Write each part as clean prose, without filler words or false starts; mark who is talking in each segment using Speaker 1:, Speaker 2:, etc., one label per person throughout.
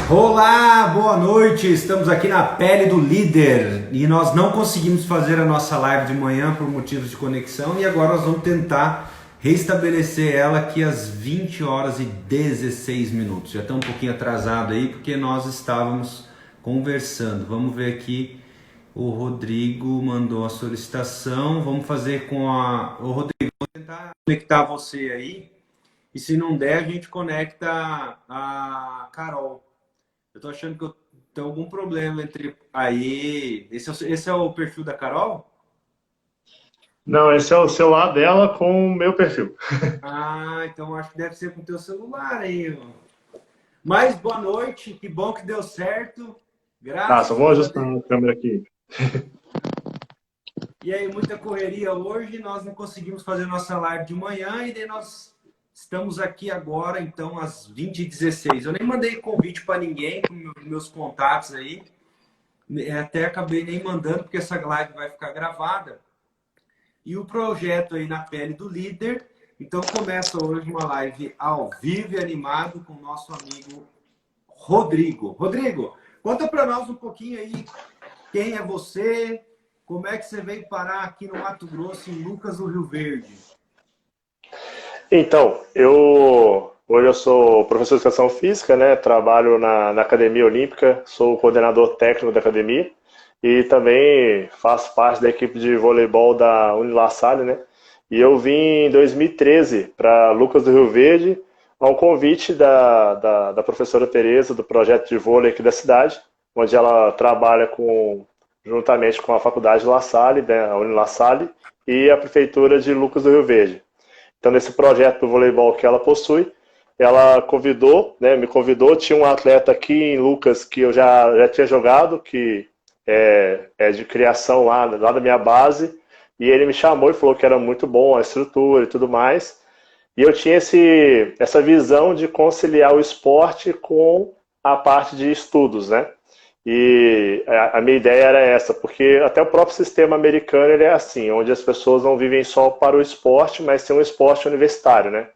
Speaker 1: Olá, boa noite. Estamos aqui na pele do líder e nós não conseguimos fazer a nossa live de manhã por motivos de conexão e agora nós vamos tentar restabelecer ela aqui às 20 horas e 16 minutos. Já está um pouquinho atrasado aí porque nós estávamos conversando. Vamos ver aqui. O Rodrigo mandou a solicitação. Vamos fazer com a... Ô, Rodrigo, vou tentar conectar você aí e se não der a gente conecta a Carol. Eu tô achando que eu tenho algum problema entre... Aí, esse é o perfil da Carol?
Speaker 2: Não, esse é o celular dela com o meu perfil.
Speaker 1: Ah, então acho que deve ser com o teu celular aí. Mas boa noite, que bom que deu certo.
Speaker 2: Tá, só vou
Speaker 1: Graças a
Speaker 2: ajustar
Speaker 1: Deus.
Speaker 2: a câmera aqui.
Speaker 1: E aí, muita correria hoje, nós não conseguimos fazer nossa live de manhã e daí nós estamos aqui agora, então, às 20h16. Eu nem mandei convite para ninguém, com meus contatos aí. Até acabei nem mandando, porque essa live vai ficar gravada. E o projeto aí na pele do líder. Então começa hoje uma live ao vivo e animado com o nosso amigo Rodrigo. Rodrigo, conta para nós um pouquinho aí quem é você, como é que você veio parar aqui no Mato Grosso, em Lucas do Rio Verde.
Speaker 2: Então, hoje eu sou professor de educação física, né? Trabalho na Academia Olímpica, sou o coordenador técnico da academia e também faço parte da equipe de voleibol da Unila Salle, né? E eu vim em 2013 para Lucas do Rio Verde, a um convite da professora Tereza, do projeto de vôlei aqui da cidade, onde ela trabalha juntamente com a Faculdade La Salle, né, a Unila Salle, e a Prefeitura de Lucas do Rio Verde. Então, nesse projeto do voleibol que ela possui, ela convidou, né, me convidou, tinha um atleta aqui em Lucas que eu já tinha jogado, que é de criação lá da minha base, e ele me chamou e falou que era muito bom a estrutura e tudo mais. E eu tinha essa visão de conciliar o esporte com a parte de estudos, né? E a minha ideia era essa, porque até o próprio sistema americano ele é assim, onde as pessoas não vivem só para o esporte, mas tem um esporte universitário, né?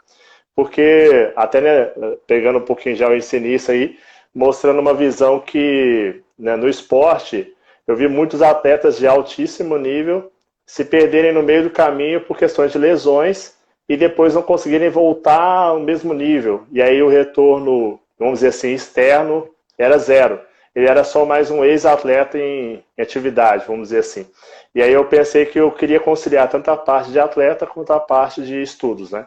Speaker 2: Porque, até né, pegando um pouquinho já o ensinista aí, mostrando uma visão que né, no esporte eu vi muitos atletas de altíssimo nível se perderem no meio do caminho por questões de lesões e depois não conseguirem voltar ao mesmo nível. E aí o retorno, vamos dizer assim, externo era zero. Ele era só mais um ex-atleta em atividade, vamos dizer assim. E aí eu pensei que eu queria conciliar tanto a parte de atleta quanto a parte de estudos, né?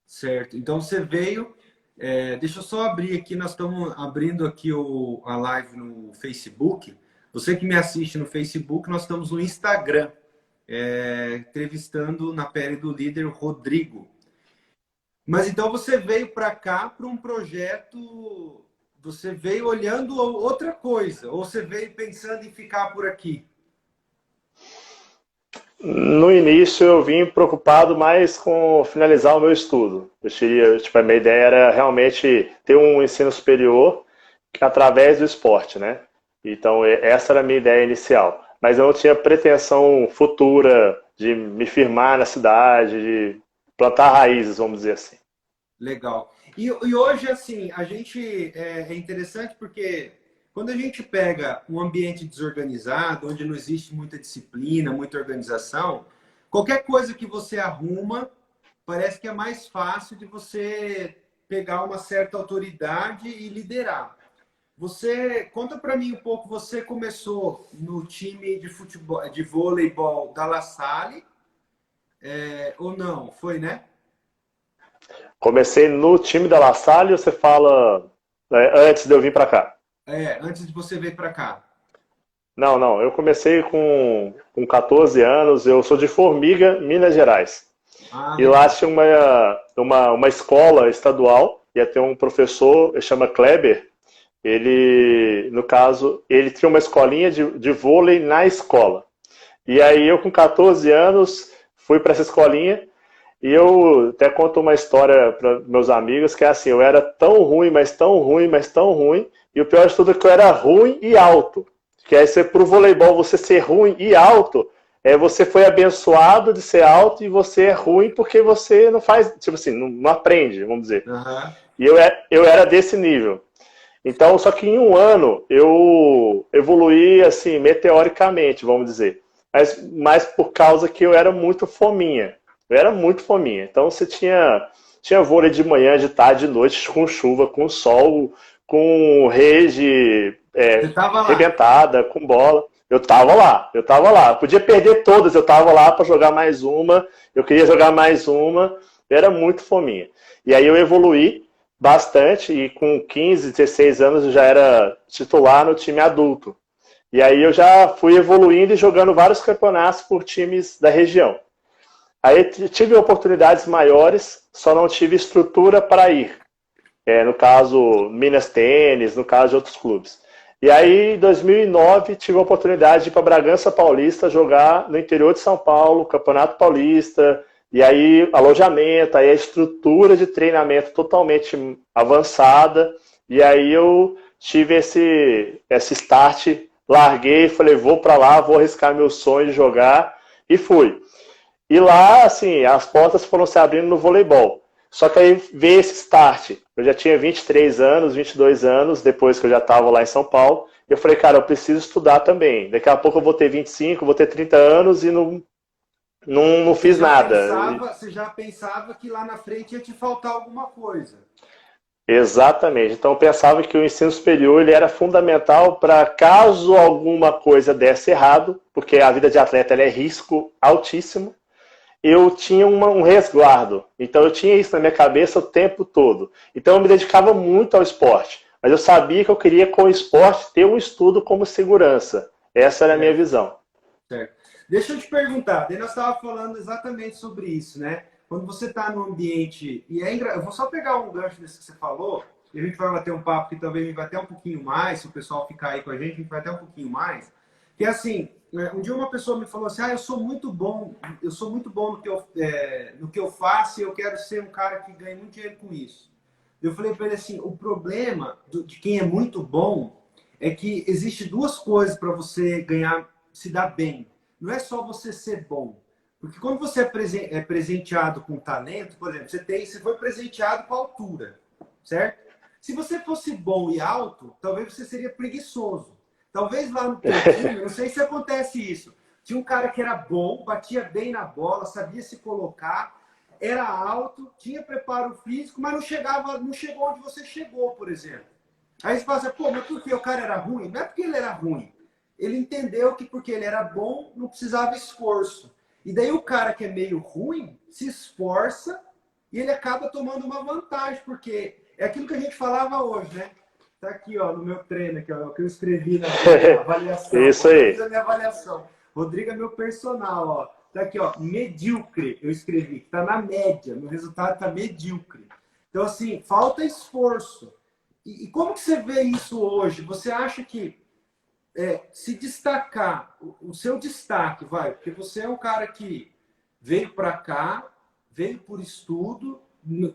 Speaker 1: Certo. Então você veio. Deixa eu só abrir aqui, nós estamos abrindo aqui a live no Facebook. Você que me assiste no Facebook, nós estamos no Instagram, entrevistando na pele do líder Rodrigo. Mas então você veio para cá para um projeto, você veio olhando outra coisa, ou você veio pensando em ficar por aqui?
Speaker 2: No início eu vim preocupado mais com finalizar o meu estudo. Tipo, a minha ideia era realmente ter um ensino superior através do esporte, né? Então essa era a minha ideia inicial. Mas eu não tinha pretensão futura de me firmar na cidade, de plantar raízes, vamos dizer assim.
Speaker 1: Legal. E hoje, assim, a gente é interessante porque quando a gente pega um ambiente desorganizado, onde não existe muita disciplina, muita organização, qualquer coisa que você arruma, parece que é mais fácil de você pegar uma certa autoridade e liderar. Você conta para mim um pouco, você começou no time de futebol, de voleibol da La Salle, ou não? Foi, né?
Speaker 2: Comecei no time da La Salle, você fala antes de eu vir para cá.
Speaker 1: Antes de você vir para cá.
Speaker 2: Não, não. Eu comecei com 14 anos. Eu sou de Formiga, Minas Gerais.
Speaker 1: Ah,
Speaker 2: E lá
Speaker 1: legal.
Speaker 2: tinha uma escola estadual. Ia ter um professor, ele chama Kleber. Ele, no caso, ele tinha uma escolinha de vôlei na escola. E aí eu, com 14 anos, fui para essa escolinha. E eu até conto uma história para meus amigos, que é assim, eu era tão ruim, mas tão ruim, mas tão ruim, e o pior de tudo é que eu era ruim e alto. Que aí pro voleibol você ser ruim e alto, você foi abençoado de ser alto e você é ruim porque você não faz, tipo assim, não aprende, vamos dizer.
Speaker 1: Aham.
Speaker 2: E eu era desse nível. Então, só que em um ano eu evoluí assim meteoricamente, vamos dizer. Mas por causa que eu era muito fominha. Eu era muito fominha. Então você tinha vôlei de manhã, de tarde, de noite, com chuva, com sol, com rede
Speaker 1: Você estava lá.
Speaker 2: rebentada, com bola. Eu tava lá. Podia perder todas, eu tava lá para jogar mais uma. Eu queria jogar mais uma. Eu era muito fominha. E aí eu evoluí bastante e com 15, 16 anos eu já era titular no time adulto. E aí eu já fui evoluindo e jogando vários campeonatos por times da região. Aí tive oportunidades maiores, só não tive estrutura para ir. No caso, Minas Tênis, no caso de outros clubes. E aí, em 2009, tive a oportunidade de ir para Bragança Paulista jogar no interior de São Paulo, Campeonato Paulista, e aí alojamento, aí a estrutura de treinamento totalmente avançada. E aí eu tive esse start, larguei, falei, vou para lá, vou arriscar meu sonho de jogar, e fui. E lá, assim, as portas foram se abrindo no voleibol. Só que aí veio esse start. Eu já tinha 23 anos, 22 anos, depois que eu já estava lá em São Paulo. Eu falei, cara, eu preciso estudar também. Daqui a pouco eu vou ter 25, vou ter 30 anos e não fiz nada.
Speaker 1: Você já pensava que lá na frente ia te faltar alguma coisa.
Speaker 2: Exatamente. Então eu pensava que o ensino superior ele era fundamental para caso alguma coisa desse errado, porque a vida de atleta ela é risco altíssimo. Eu tinha um resguardo. Então eu tinha isso na minha cabeça o tempo todo. Então eu me dedicava muito ao esporte. Mas eu sabia que eu queria com o esporte ter um estudo como segurança. Essa era a minha
Speaker 1: Certo,
Speaker 2: visão.
Speaker 1: certo. Deixa eu te perguntar, daí nós estávamos falando exatamente sobre isso, né? Quando você está no ambiente, eu vou só pegar um gancho desse que você falou, e a gente vai bater um papo que talvez a gente vai até um pouquinho mais, se o pessoal ficar aí com a gente vai até um pouquinho mais, que é assim, um dia uma pessoa me falou assim, eu sou muito bom no que eu faço e eu quero ser um cara que ganhe muito dinheiro com isso. Eu falei para ele assim, o problema de quem é muito bom é que existe duas coisas para você ganhar, se dar bem. Não é só você ser bom. Porque quando você é presenteado com talento, por exemplo, você foi presenteado com altura, certo? Se você fosse bom e alto, talvez você seria preguiçoso. Talvez lá no teu time, não sei se acontece isso. Tinha um cara que era bom, batia bem na bola, sabia se colocar, era alto, tinha preparo físico, mas não chegou onde você chegou, por exemplo. Aí você fala assim, pô, mas por que o cara era ruim? Não é porque ele era ruim. Ele entendeu que porque ele era bom, não precisava esforço. E daí o cara que é meio ruim se esforça e ele acaba tomando uma vantagem, porque é aquilo que a gente falava hoje, né? Tá aqui, ó, no meu treino, aqui, ó, que eu escrevi na avaliação.
Speaker 2: Isso aí.
Speaker 1: Eu fiz a minha avaliação. Rodrigo é meu personal, ó. Tá aqui, ó, medíocre, eu escrevi, que tá na média, meu resultado tá medíocre. Então, assim, falta esforço. E como que você vê isso hoje? Você acha que se destacar, o seu destaque, porque você é um cara que veio para cá, veio por estudo,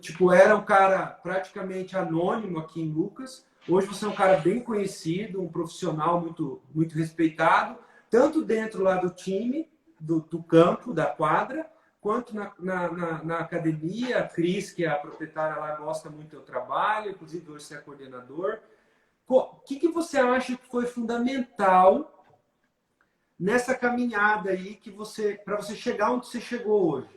Speaker 1: tipo, era um cara praticamente anônimo aqui em Lucas, hoje você é um cara bem conhecido, um profissional muito, muito respeitado, tanto dentro lá do time, do campo, da quadra, quanto na academia. A Cris, que é a proprietária lá, gosta muito do teu trabalho, inclusive hoje você é coordenador. O que você acha que foi fundamental nessa caminhada aí para você chegar onde você chegou hoje?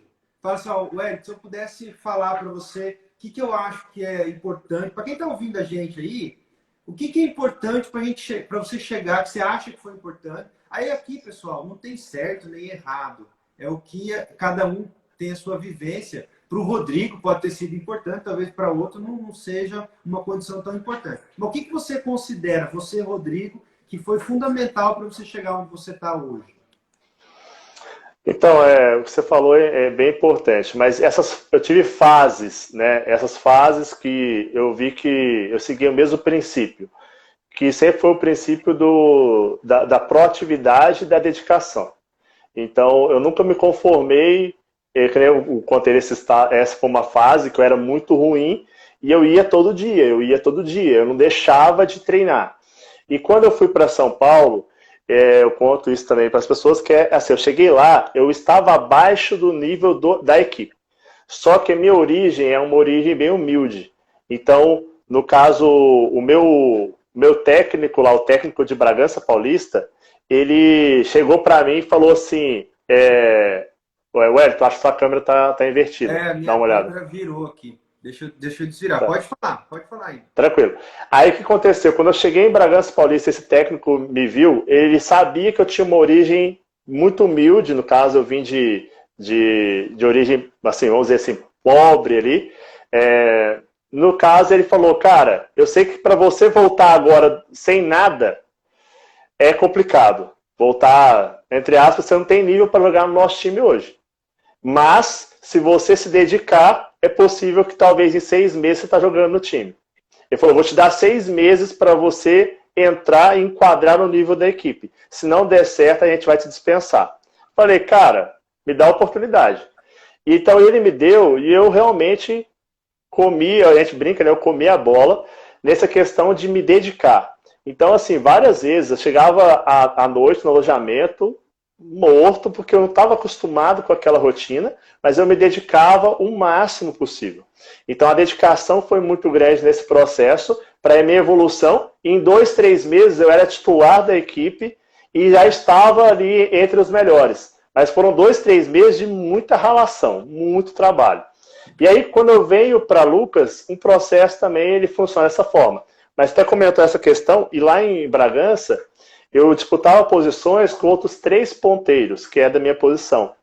Speaker 1: Fala assim, Wellington, se eu pudesse falar para você o que eu acho que é importante, para quem está ouvindo a gente aí, o que é importante para você chegar, que você acha que foi importante. Aí aqui, pessoal, não tem certo nem errado. É o que cada um tem a sua vivência. Para o Rodrigo pode ter sido importante, talvez para outro não seja uma condição tão importante. Mas o que você considera, você, Rodrigo, que foi fundamental para você chegar onde você está hoje?
Speaker 2: Então, o que você falou é bem importante, mas eu tive fases, né? Essas fases que eu vi que eu seguia o mesmo princípio, que sempre foi o princípio da proatividade e da dedicação. Então, eu nunca me conformei, que nem eu contei essa foi uma fase que eu era muito ruim e eu ia todo dia, eu não deixava de treinar. E quando eu fui para São Paulo, eu conto isso também para as pessoas, que assim, eu cheguei lá, eu estava abaixo do nível da equipe. Só que a minha origem é uma origem bem humilde. Então, No caso, o meu técnico lá, o técnico de Bragança Paulista, ele chegou para mim e falou assim, Ué, Wellington, acho que sua câmera tá invertida.
Speaker 1: É,
Speaker 2: Dá
Speaker 1: minha
Speaker 2: uma olhada.
Speaker 1: câmera virou aqui. Deixa eu desvirar.
Speaker 2: Tá.
Speaker 1: Pode falar aí.
Speaker 2: Tranquilo. Aí o que aconteceu? Quando eu cheguei em Bragança Paulista, esse técnico me viu, ele sabia que eu tinha uma origem muito humilde, no caso eu vim de origem, assim, vamos dizer assim, pobre ali. No caso ele falou, cara, eu sei que para você voltar agora sem nada é complicado. Voltar, entre aspas, você não tem nível para jogar no nosso time hoje. Mas, se você se dedicar, é possível que talvez em 6 meses você está jogando no time. Ele falou, vou te dar 6 meses para você entrar e enquadrar no nível da equipe. Se não der certo, a gente vai te dispensar. Falei, cara, me dá a oportunidade. Então ele me deu e eu realmente comi, a gente brinca, né? Eu comi a bola nessa questão de me dedicar. Então, assim, várias vezes eu chegava à noite no alojamento morto, porque eu não estava acostumado com aquela rotina, mas eu me dedicava o máximo possível. Então, a dedicação foi muito grande nesse processo para a minha evolução. Em 2, 3 meses, eu era titular da equipe e já estava ali entre os melhores. Mas foram 2, 3 meses de muita ralação, muito trabalho. E aí, quando eu venho para Lucas, um processo também ele funciona dessa forma. Mas até comentou essa questão, e lá em Bragança, eu disputava posições com outros 3 ponteiros, que é da minha posição.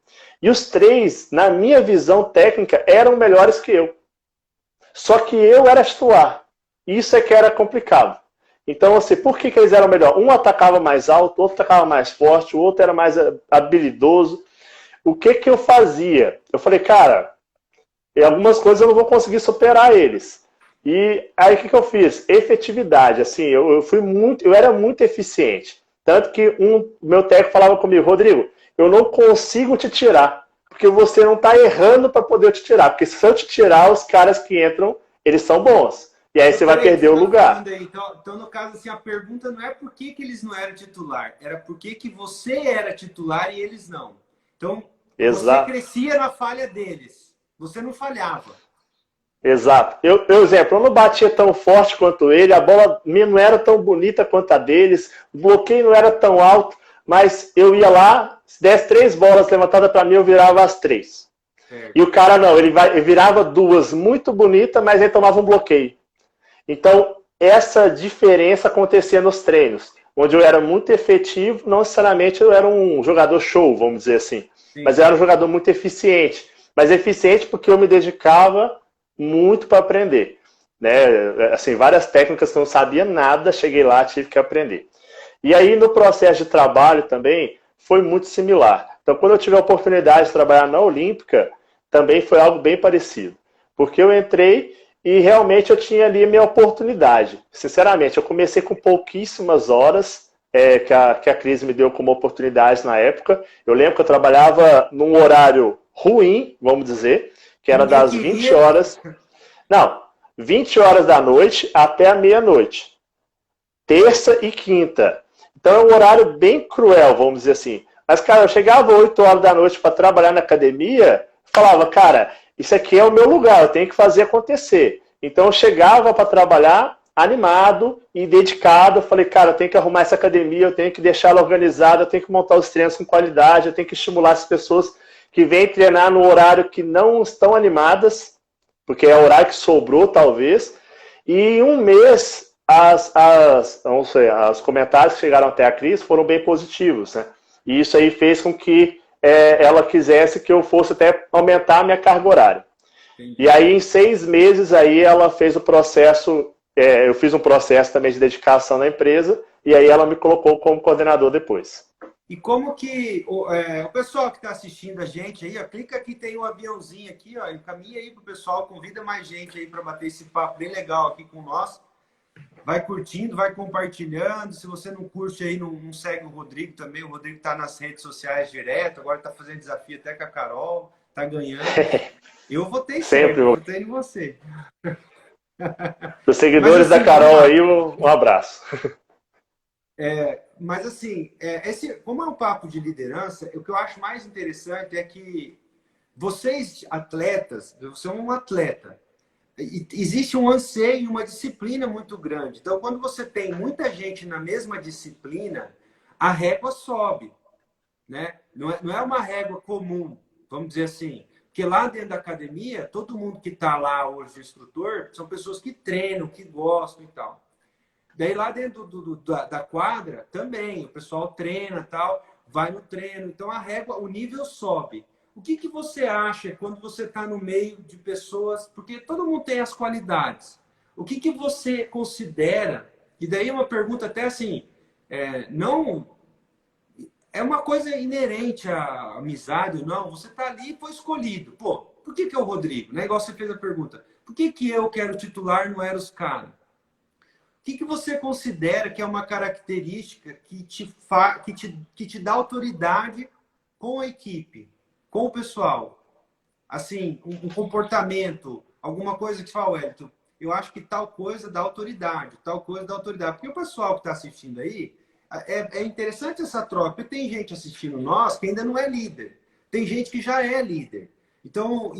Speaker 2: E os 3, na minha visão técnica, eram melhores que eu. Só que eu era titular. Isso é que era complicado. Então, assim, por que eles eram melhores? Um atacava mais alto, o outro atacava mais forte, o outro era mais habilidoso. O que eu fazia? Eu falei, cara, em algumas coisas eu não vou conseguir superar eles. E aí o que eu fiz? Efetividade, assim, eu era muito eficiente. Tanto que meu técnico falava comigo, Rodrigo, eu não consigo te tirar, porque você não está errando para poder te tirar. Porque se eu te tirar, os caras que entram, eles são bons. E aí você vai perder o lugar.
Speaker 1: Então, no caso, assim, a pergunta não é por que eles não eram titular, era por que você era titular e eles não. Então, você
Speaker 2: Exato.
Speaker 1: crescia na falha deles, você não falhava.
Speaker 2: Exato. Exemplo, eu não batia tão forte quanto ele, a bola minha não era tão bonita quanto a deles, o bloqueio não era tão alto, mas eu ia lá, se desse 3 bolas levantadas para mim, eu virava as 3. E o cara não, ele virava 2 muito bonitas, mas ele tomava um bloqueio. Então, essa diferença acontecia nos treinos, onde eu era muito efetivo, não necessariamente eu era um jogador show, vamos dizer assim,
Speaker 1: Sim.
Speaker 2: Mas eu era um jogador muito eficiente. Mas eficiente porque eu me dedicava muito para aprender. Né? Assim, várias técnicas que eu não sabia nada, cheguei lá, tive que aprender. E aí, no processo de trabalho também, foi muito similar. Então, quando eu tive a oportunidade de trabalhar na Olímpica, também foi algo bem parecido. Porque eu entrei e realmente eu tinha ali a minha oportunidade. Sinceramente, eu comecei com pouquíssimas horas que a Cris me deu como oportunidade na época. Eu lembro que eu trabalhava num horário ruim, vamos dizer, que era das 20 horas... Não, 20 horas da noite até a meia-noite. Terça e quinta. Então é um horário bem cruel, vamos dizer assim. Mas, cara, eu chegava 8 horas da noite para trabalhar na academia, falava, cara, isso aqui é o meu lugar, eu tenho que fazer acontecer. Então eu chegava para trabalhar animado e dedicado. Eu falei, cara, eu tenho que arrumar essa academia, eu tenho que deixar ela organizada, eu tenho que montar os treinos com qualidade, eu tenho que estimular as pessoas que vêm treinar no horário que não estão animadas, porque é o horário que sobrou, talvez. E em um mês, os comentários que chegaram até a Cris foram bem positivos, né? E isso aí fez com que ela quisesse que eu fosse até aumentar a minha carga horária. Entendi. E aí, em 6 meses, aí ela fez o processo, eu fiz um processo também de dedicação na empresa, e aí ela me colocou como coordenador depois.
Speaker 1: E como que o pessoal que está assistindo a gente aí, ó, clica aqui, tem um aviãozinho aqui, ó, encaminha aí para o pessoal, convida mais gente aí para bater esse papo bem legal aqui com nós. Vai curtindo, vai compartilhando. Se você não curte aí, não segue o Rodrigo também. O Rodrigo está nas redes sociais direto, agora está fazendo desafio até com a Carol, está ganhando. Eu votei sempre, eu votei em você.
Speaker 2: Os seguidores assim, da Carol aí, um abraço.
Speaker 1: Mas assim, como é um papo de liderança, o que eu acho mais interessante é que vocês, atletas, você é um atleta, existe um anseio, uma disciplina muito grande. Então, quando você tem muita gente na mesma disciplina, a régua sobe, né? Não é uma régua comum, vamos dizer assim. Porque lá dentro da academia, todo mundo que está lá hoje, instrutor, são pessoas que treinam, que gostam e tal. Daí lá dentro da quadra também, o pessoal treina tal, vai no treino. Então a régua, o nível sobe. O que, que você acha quando você está no meio de pessoas? Porque todo mundo tem as qualidades. O que, que você considera? E daí uma pergunta até assim, não é uma coisa inerente à amizade, não. Você está ali e foi escolhido. Pô, por que, que é o Rodrigo? Né? Igual você fez a pergunta. Por que, que eu quero titular não era os caras? O que, que você considera que é uma característica que te dá autoridade com a equipe, com o pessoal? Assim, um comportamento, alguma coisa que fala, Wellington, eu acho que tal coisa dá autoridade, tal coisa dá autoridade. Porque o pessoal que está assistindo aí, é interessante essa troca, porque tem gente assistindo nós que ainda não é líder. Tem gente que já é líder. Então,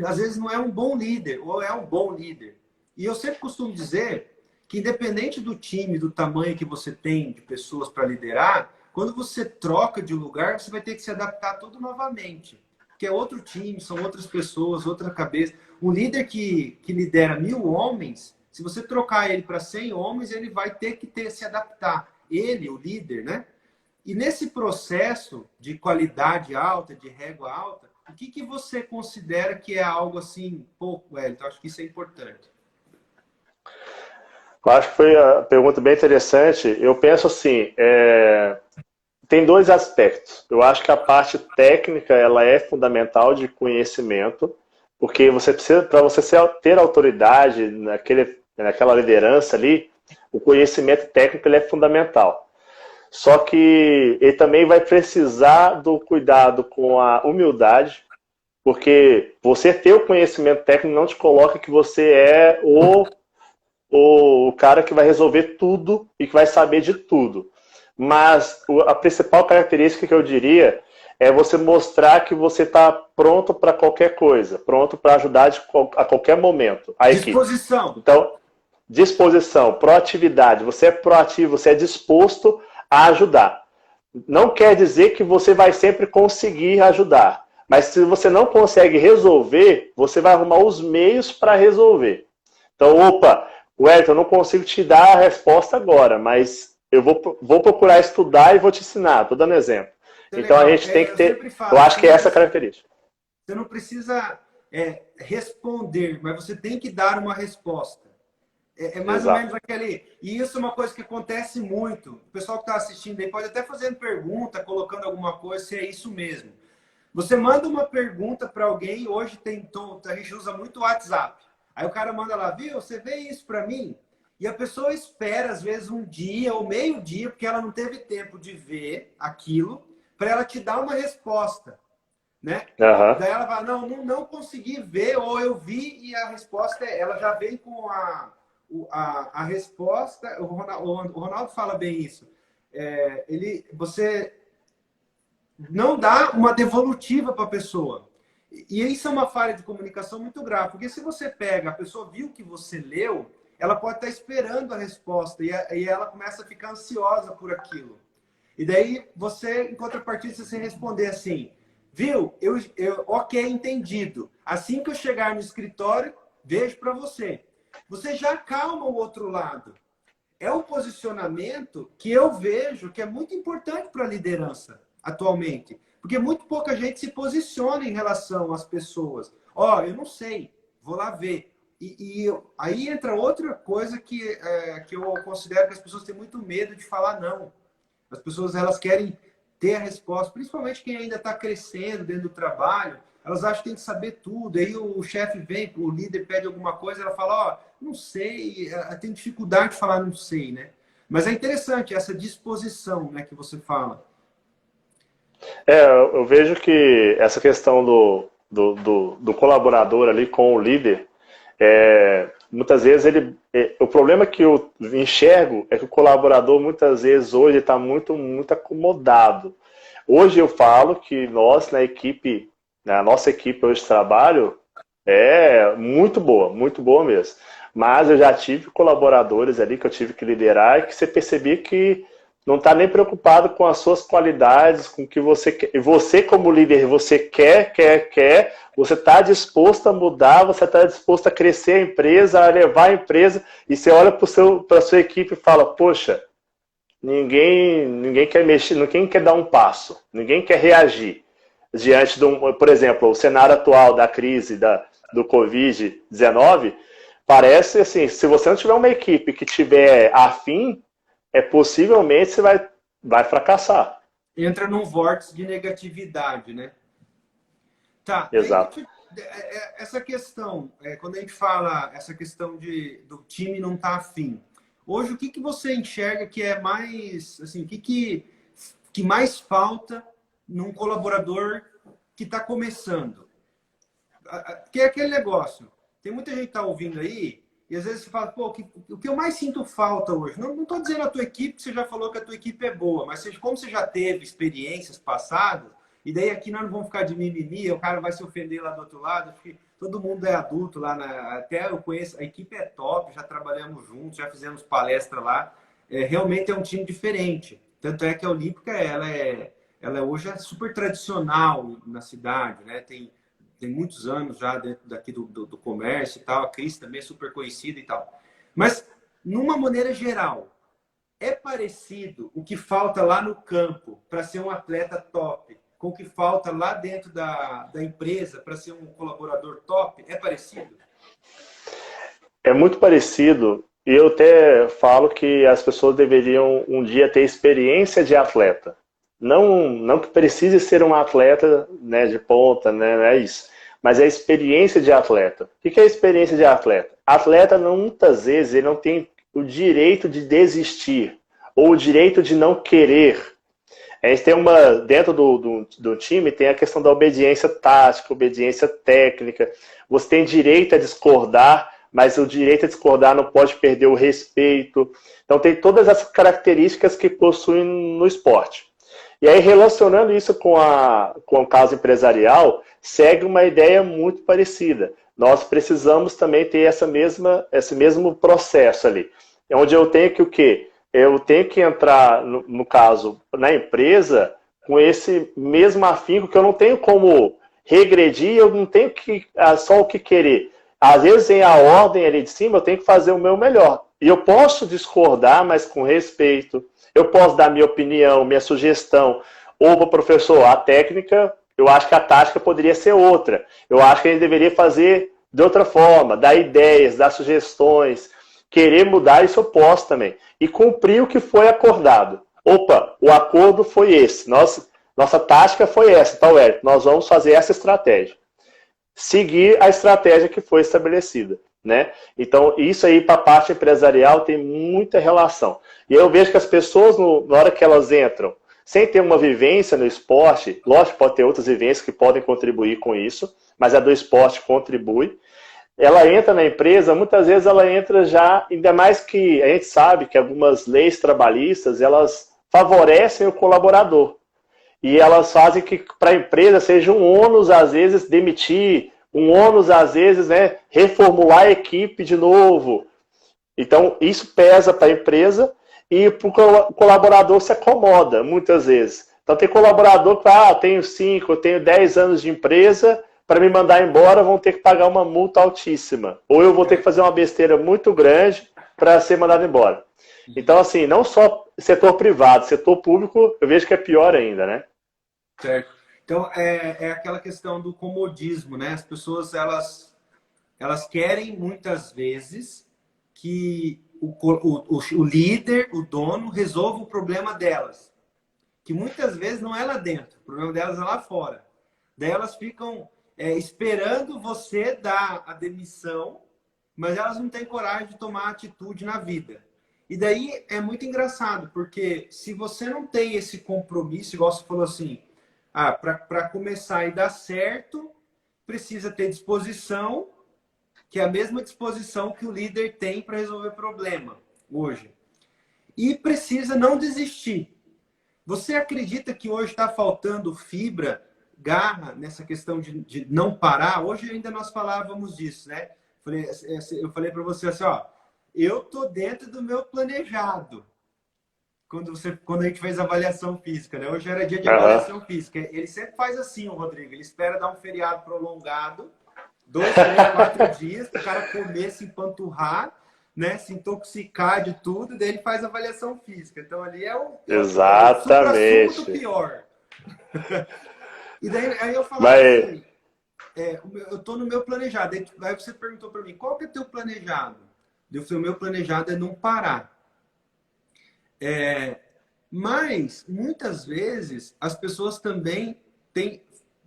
Speaker 1: às vezes não é um bom líder, ou é um bom líder. E eu sempre costumo dizer que independente do time, do tamanho que você tem de pessoas para liderar, quando você troca de lugar, você vai ter que se adaptar tudo novamente. Porque é outro time, são outras pessoas, outra cabeça. Um líder que lidera 1000 homens, se você trocar ele para 100 homens, ele vai ter que se adaptar. Ele, o líder, né? E nesse processo de qualidade alta, de régua alta, o que, que você considera que é algo assim, pouco, Wellington? Acho que isso é importante.
Speaker 2: Eu acho que foi uma pergunta bem interessante. Eu penso assim, tem dois aspectos. Eu acho que a parte técnica ela é fundamental de conhecimento, porque você precisa, para você ter autoridade naquela liderança ali, o conhecimento técnico ele é fundamental. Só que ele também vai precisar do cuidado com a humildade, porque você ter o conhecimento técnico não te coloca que você é o cara que vai resolver tudo e que vai saber de tudo. Mas a principal característica que eu diria é você mostrar que você está pronto para qualquer coisa, pronto para ajudar a qualquer momento a equipe.
Speaker 1: Disposição.
Speaker 2: Então, disposição, proatividade. Você é proativo, você é disposto a ajudar. Não quer dizer que você vai sempre conseguir ajudar. Mas se você não consegue resolver, você vai arrumar os meios para resolver. Então, Wellington, eu não consigo te dar a resposta agora, mas eu vou procurar estudar e vou te ensinar. Estou dando exemplo. Então, a gente tem que ter... Eu acho que é essa a característica.
Speaker 1: Você não precisa responder, mas você tem que dar uma resposta. É mais ou menos aquele... E isso é uma coisa que acontece muito. O pessoal que está assistindo aí pode até fazendo pergunta, colocando alguma coisa, se é isso mesmo. Você manda uma pergunta para alguém, hoje a gente usa muito o WhatsApp. Aí o cara manda lá, viu, você vê isso para mim? E a pessoa espera, às vezes, um dia ou meio dia, porque ela não teve tempo de ver aquilo, para ela te dar uma resposta. Né?
Speaker 2: Uhum.
Speaker 1: Daí ela fala, não consegui ver, ou eu vi e a resposta, ela já vem com a resposta. O Ronaldo fala bem isso. Você não dá uma devolutiva para a pessoa. E isso é uma falha de comunicação muito grave, porque se você pega, a pessoa viu que você leu, ela pode estar esperando a resposta e ela começa a ficar ansiosa por aquilo. E daí você, em contrapartida, você responder assim, viu? Ok, entendido. Assim que eu chegar no escritório, vejo para você. Você já acalma o outro lado. É um posicionamento que eu vejo que é muito importante para a liderança atualmente. Porque muito pouca gente se posiciona em relação às pessoas. Eu não sei, vou lá ver. E aí entra outra coisa que eu considero que as pessoas têm muito medo de falar não. As pessoas elas querem ter a resposta, principalmente quem ainda está crescendo dentro do trabalho, elas acham que tem que saber tudo. Aí o chefe vem, o líder pede alguma coisa, ela fala, não sei, tem dificuldade de falar não sei, né? Mas é interessante essa disposição, né, que você fala.
Speaker 2: Eu vejo que essa questão do colaborador ali com o líder, muitas vezes o problema que eu enxergo é que o colaborador muitas vezes hoje está muito acomodado. Hoje eu falo que nós na nossa equipe hoje de trabalho, É muito boa mesmo. Mas eu já tive colaboradores ali que eu tive que liderar e que você percebia que não está nem preocupado com as suas qualidades, com o que você quer. E você, como líder, você quer, você está disposto a mudar, você está disposto a crescer a empresa, a levar a empresa, e você olha para a sua equipe e fala, poxa, ninguém quer mexer, ninguém quer dar um passo, ninguém quer reagir diante de por exemplo, o cenário atual da crise do Covid-19, parece assim, se você não tiver uma equipe que tiver afim, possivelmente você vai fracassar.
Speaker 1: Entra num vórtice de negatividade, né? Tá,
Speaker 2: Exato.
Speaker 1: essa questão, quando a gente fala essa questão do time não estar afim, hoje o que você enxerga que é mais, assim, o que mais falta num colaborador que está começando? Que é aquele negócio, tem muita gente que está ouvindo aí, e às vezes você fala, pô, o que eu mais sinto falta hoje, não estou dizendo a tua equipe, que você já falou que a tua equipe é boa, mas como você já teve experiências passadas, e daí aqui nós não vamos ficar de mimimi, o cara vai se ofender lá do outro lado, porque todo mundo é adulto lá, até eu conheço, a equipe é top, já trabalhamos juntos, já fizemos palestra lá, realmente é um time diferente. Tanto é que a Olímpica, ela hoje é super tradicional na cidade, né? Tem muitos anos já dentro daqui do comércio e tal, a Cris também é super conhecida e tal. Mas, numa maneira geral, é parecido o que falta lá no campo para ser um atleta top com o que falta lá dentro da empresa para ser um colaborador top? É parecido?
Speaker 2: É muito parecido. E eu até falo que as pessoas deveriam um dia ter experiência de atleta. Não que precise ser um atleta, né, de ponta, né, não é isso. Mas é a experiência de atleta. O que é a experiência de atleta? Atleta, muitas vezes, ele não tem o direito de desistir ou o direito de não querer. A gente tem dentro do time, tem a questão da obediência tática, obediência técnica. Você tem direito a discordar, mas o direito a discordar não pode perder o respeito. Então tem todas as características que possuem no esporte. E aí, relacionando isso com o caso empresarial, segue uma ideia muito parecida. Nós precisamos também ter esse mesmo processo ali. Onde eu tenho que o quê? Eu tenho que entrar, no caso, na empresa, com esse mesmo afinco, que eu não tenho como regredir, eu não tenho só o que querer. Às vezes, tem a ordem ali de cima, eu tenho que fazer o meu melhor. E eu posso discordar, mas com respeito. Eu posso dar minha opinião, minha sugestão. Ou, professor, a técnica, eu acho que a tática poderia ser outra. Eu acho que a gente deveria fazer de outra forma, dar ideias, dar sugestões. Querer mudar, isso eu posso também. E cumprir o que foi acordado. Opa, o acordo foi esse. Nossa tática foi essa, tal, Érico. Nós vamos fazer essa estratégia. Seguir a estratégia que foi estabelecida. Né? Então, isso aí para a parte empresarial tem muita relação. E eu vejo que as pessoas, na hora que elas entram, sem ter uma vivência no esporte, lógico que pode ter outras vivências que podem contribuir com isso, mas a do esporte contribui. Ela entra na empresa, muitas vezes ela entra já, ainda mais que a gente sabe que algumas leis trabalhistas, elas favorecem o colaborador. E elas fazem que para a empresa seja um ônus, às vezes, demitir, um ônus, às vezes, né, reformular a equipe de novo. Então, isso pesa para a empresa e para o colaborador se acomoda, muitas vezes. Então, tem colaborador que fala, tenho 5, eu tenho 10 anos de empresa, para me mandar embora vão ter que pagar uma multa altíssima. Ou eu vou ter que fazer uma besteira muito grande para ser mandado embora. Então, assim, não só setor privado, setor público, eu vejo que é pior ainda, né?
Speaker 1: Certo. Então, é aquela questão do comodismo, né? As pessoas, elas querem muitas vezes que o líder, o dono, resolva o problema delas. Que muitas vezes não é lá dentro, o problema delas é lá fora. Daí elas ficam esperando você dar a demissão, mas elas não têm coragem de tomar atitude na vida. E daí é muito engraçado, porque se você não tem esse compromisso, igual você falou assim, para começar e dar certo, precisa ter disposição, que é a mesma disposição que o líder tem para resolver problema hoje. E precisa não desistir. Você acredita que hoje está faltando fibra garra nessa questão de não parar, hoje ainda nós falávamos disso, né? Eu falei para você assim, ó, eu tô dentro do meu planejado. Quando a gente fez a avaliação física, né? Hoje era dia de avaliação física. Ele sempre faz assim, o Rodrigo. Ele espera dar um feriado prolongado, 2, 3, 4 dias, o cara comer, se empanturrar, né? Se intoxicar de tudo, daí ele faz a avaliação física. Então ali é o supra-sumo do pior. E daí aí eu falava assim, eu tô no meu planejado. Aí você perguntou para mim, qual que é teu planejado? Eu falei, o meu planejado é não parar. Mas, muitas vezes, as pessoas também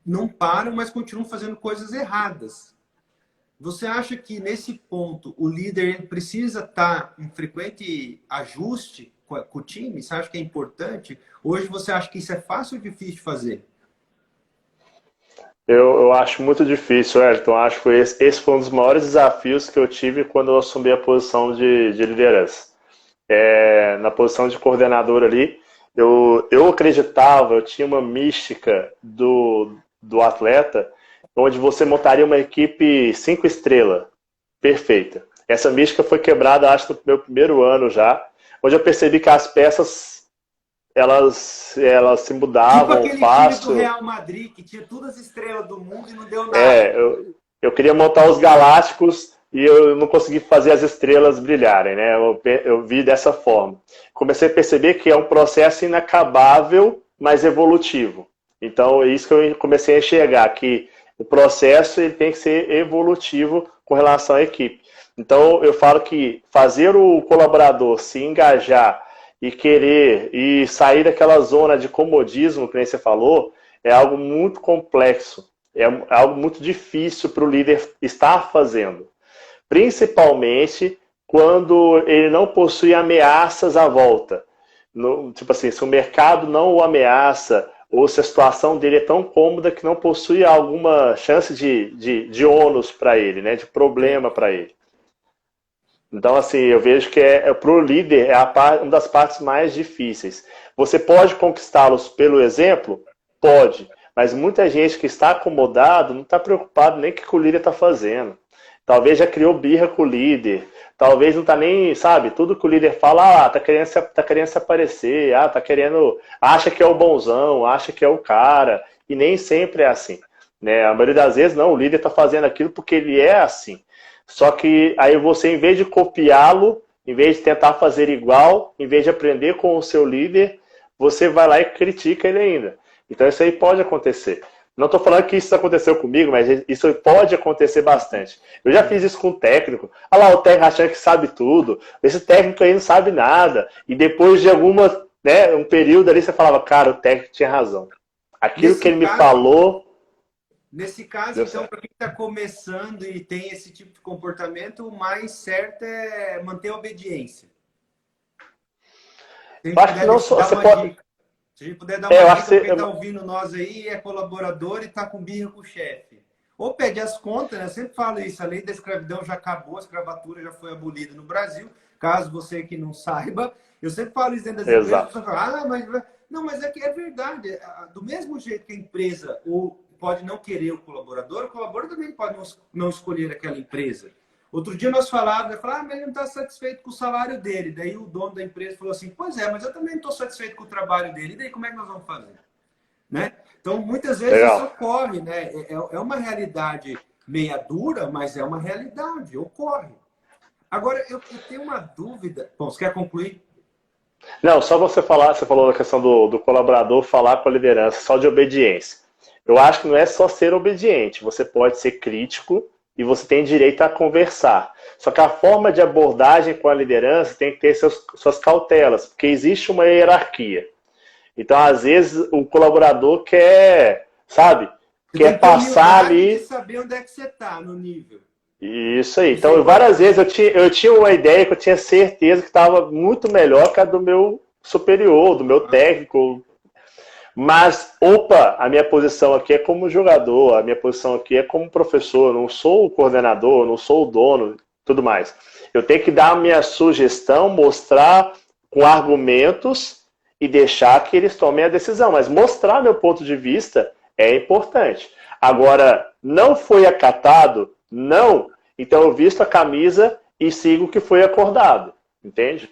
Speaker 1: não param, mas continuam fazendo coisas erradas. Você acha que, nesse ponto, o líder precisa estar em frequente ajuste com o time? Você acha que é importante? Hoje, você acha que isso é fácil ou difícil de fazer?
Speaker 2: Eu acho muito difícil, Elton. Acho que esse foi um dos maiores desafios que eu tive quando eu assumi a posição de liderança. Na posição de coordenador ali, eu acreditava, eu tinha uma mística do atleta, onde você montaria uma equipe 5 estrelas, perfeita. Essa mística foi quebrada, acho, no meu primeiro ano já, onde eu percebi que as peças, elas se mudavam
Speaker 1: tipo aquele
Speaker 2: fácil.
Speaker 1: time do Real Madrid, que tinha todas as estrelas do mundo e não deu nada.
Speaker 2: Eu queria montar os galácticos e eu não consegui fazer as estrelas brilharem, né? Eu vi dessa forma. Comecei a perceber que é um processo inacabável, mas evolutivo. Então, é isso que eu comecei a enxergar, que o processo ele tem que ser evolutivo com relação à equipe. Então, eu falo que fazer o colaborador se engajar e querer e sair daquela zona de comodismo, que nem você falou, é algo muito complexo. É algo muito difícil para o líder estar fazendo. Principalmente quando ele não possui ameaças à volta. Tipo assim, se o mercado não o ameaça, ou se a situação dele é tão cômoda que não possui alguma chance de ônus para ele, né? De problema para ele. Então, assim, eu vejo que para o líder uma das partes mais difíceis. Você pode conquistá-los pelo exemplo? Pode. Mas muita gente que está acomodado não está preocupado nem com o que o líder está fazendo. Talvez já criou birra com o líder. Talvez não está nem, sabe, tudo que o líder fala, tá querendo se aparecer, acha que é o bonzão, acha que é o cara. E nem sempre é assim. Né? A maioria das vezes, não, o líder está fazendo aquilo porque ele é assim. Só que aí você, em vez de copiá-lo, em vez de tentar fazer igual, em vez de aprender com o seu líder, você vai lá e critica ele ainda. Então isso aí pode acontecer. Não estou falando que isso aconteceu comigo, mas isso pode acontecer bastante. Eu já fiz isso com o técnico. Olha lá, o técnico achando que sabe tudo. Esse técnico aí não sabe nada. E depois de um período ali, você falava, cara, o técnico tinha razão. Aquilo que ele me falou...
Speaker 1: Nesse caso, então, para quem está começando e tem esse tipo de comportamento, o mais certo é manter a obediência.
Speaker 2: Eu acho que não só...
Speaker 1: Se a gente puder dar uma dica para quem está ouvindo nós aí, é colaborador e está com birra com o chefe. Ou pede as contas, né? Eu sempre falo isso, a lei da escravidão já acabou, a escravatura já foi abolida no Brasil, caso você que não saiba. Eu sempre falo isso dentro das empresas, a pessoa fala, mas... Não, mas é que é verdade. Do mesmo jeito que a empresa pode não querer o colaborador também pode não escolher aquela empresa. Outro dia nós falávamos, mas ele não está satisfeito com o salário dele. Daí o dono da empresa falou assim, pois é, mas eu também não estou satisfeito com o trabalho dele. E daí como é que nós vamos fazer? Né? Então, muitas vezes isso ocorre. Né? É uma realidade meia dura, mas é uma realidade, ocorre. Agora, eu tenho uma dúvida. Bom, você quer concluir?
Speaker 2: Não, só você falou da questão do colaborador falar com a liderança, só de obediência. Eu acho que não é só ser obediente, você pode ser crítico e você tem direito a conversar. Só que a forma de abordagem com a liderança tem que ter suas cautelas, porque existe uma hierarquia. Então, às vezes, o colaborador quer passar ali...
Speaker 1: Você saber onde é que você está no nível.
Speaker 2: Isso aí. Então, várias vezes eu tinha uma ideia que eu tinha certeza que estava muito melhor que a do meu superior, do meu técnico. Mas, a minha posição aqui é como jogador, a minha posição aqui é como professor, eu não sou o coordenador, eu não sou o dono, tudo mais. Eu tenho que dar a minha sugestão, mostrar com argumentos e deixar que eles tomem a decisão. Mas mostrar meu ponto de vista é importante. Agora, não foi acatado, não, então eu visto a camisa e sigo o que foi acordado, entende?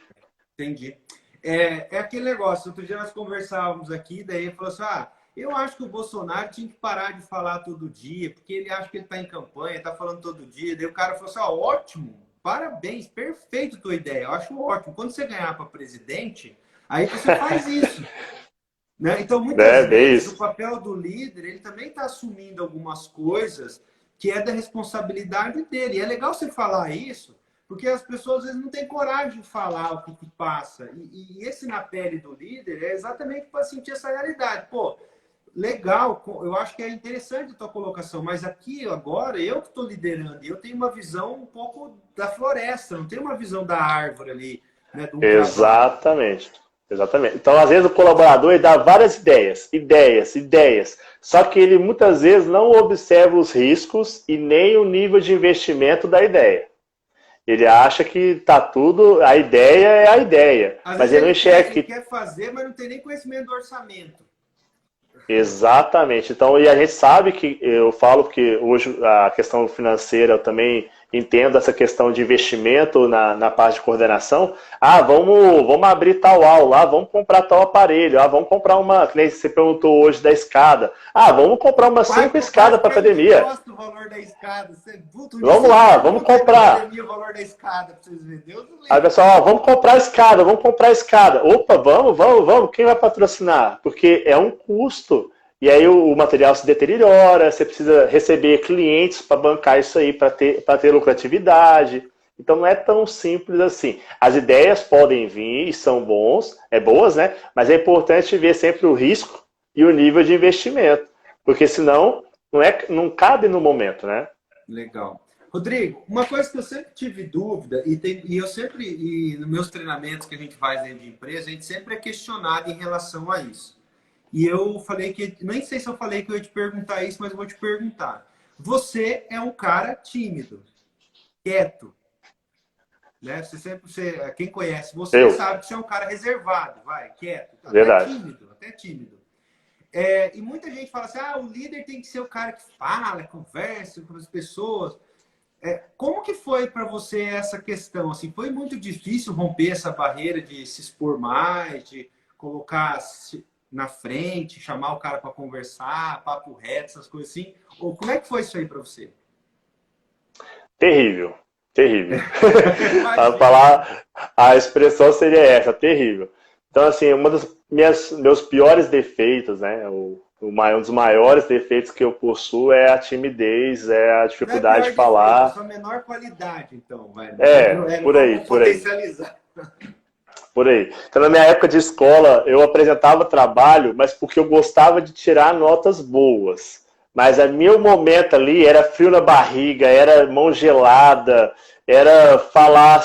Speaker 1: Entendi. É aquele negócio, outro dia nós conversávamos aqui, daí ele falou assim, eu acho que o Bolsonaro tinha que parar de falar todo dia, porque ele acha que ele está em campanha, está falando todo dia. Daí o cara falou assim, ótimo, parabéns, perfeito a tua ideia, eu acho ótimo. Quando você ganhar para presidente, aí você faz isso. Né? Então, muitas vezes, o papel do líder, ele também está assumindo algumas coisas que é da responsabilidade dele. E é legal você falar isso, porque as pessoas às vezes não têm coragem de falar o que passa. E esse na pele do líder é exatamente para sentir essa realidade. Pô, legal, eu acho que é interessante a tua colocação, mas aqui agora eu que estou liderando, eu tenho uma visão um pouco da floresta, não tenho uma visão da árvore ali, né, do
Speaker 2: Exatamente. Exatamente. Então, às vezes, o colaborador ele dá várias ideias. Só que ele muitas vezes não observa os riscos e nem o nível de investimento da ideia. Ele acha que tá tudo, a ideia é a ideia.
Speaker 1: Às
Speaker 2: mas
Speaker 1: vezes
Speaker 2: ele não enxerga que.
Speaker 1: Ele quer fazer, mas não tem nem conhecimento do orçamento.
Speaker 2: Exatamente. Então, e a gente sabe que, eu falo que hoje a questão financeira eu também entendo essa questão de investimento na parte de coordenação. Vamos abrir tal aula, vamos comprar tal aparelho, vamos comprar uma, que nem você perguntou hoje da escada. Vamos comprar umas 5 escadas para academia.
Speaker 1: O valor da escada.
Speaker 2: Vamos lá, vamos comprar.
Speaker 1: O valor da escada para vocês verem.
Speaker 2: Aí, pessoal, vamos comprar a escada. Opa, vamos. Quem vai patrocinar? Porque é um custo. E aí o material se deteriora, você precisa receber clientes para bancar isso aí, para ter lucratividade. Então não é tão simples assim. As ideias podem vir e são boas, né? Mas é importante ver sempre o risco e o nível de investimento. Porque senão não cabe no momento, né?
Speaker 1: Legal. Rodrigo, uma coisa que eu sempre tive dúvida, e nos meus treinamentos que a gente faz dentro de empresa, a gente sempre é questionado em relação a isso. E eu falei nem sei se eu falei que eu ia te perguntar isso, mas eu vou te perguntar. Você é um cara tímido, quieto, né? Quem conhece você sabe que você é um cara reservado, quieto,
Speaker 2: Verdade.
Speaker 1: até tímido. E muita gente fala assim, o líder tem que ser o cara que fala, conversa com as pessoas. Como que foi para você essa questão? Assim, foi muito difícil romper essa barreira de se expor mais, de colocar na frente, chamar o cara para conversar, papo reto, essas coisas assim? Ou como é que foi isso aí para você?
Speaker 2: Terrível. Para falar, a expressão seria essa, terrível. Então, assim, uma dos meus piores defeitos, né? Um dos maiores defeitos que eu possuo é a timidez, é a dificuldade de falar.
Speaker 1: Defeito, a sua menor qualidade, então, vai.
Speaker 2: Por aí.
Speaker 1: Potencializar.
Speaker 2: Por aí. Então, na minha época de escola, eu apresentava trabalho, mas porque eu gostava de tirar notas boas. Mas o meu momento ali era frio na barriga, era mão gelada, era falar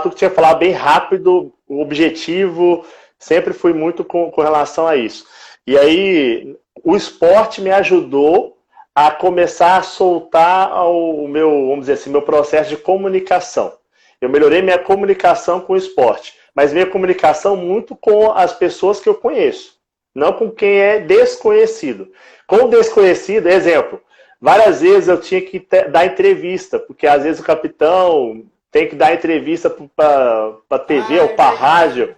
Speaker 2: tudo que tinha que falar bem rápido, o objetivo, sempre fui muito com relação a isso. E aí, o esporte me ajudou a começar a soltar o meu, vamos dizer assim, meu processo de comunicação. Eu melhorei minha comunicação com o esporte, mas minha comunicação muito com as pessoas que eu conheço, não com quem é desconhecido. Com o desconhecido, exemplo, várias vezes eu tinha que dar entrevista, porque às vezes o capitão tem que dar entrevista para a TV ou para a rádio.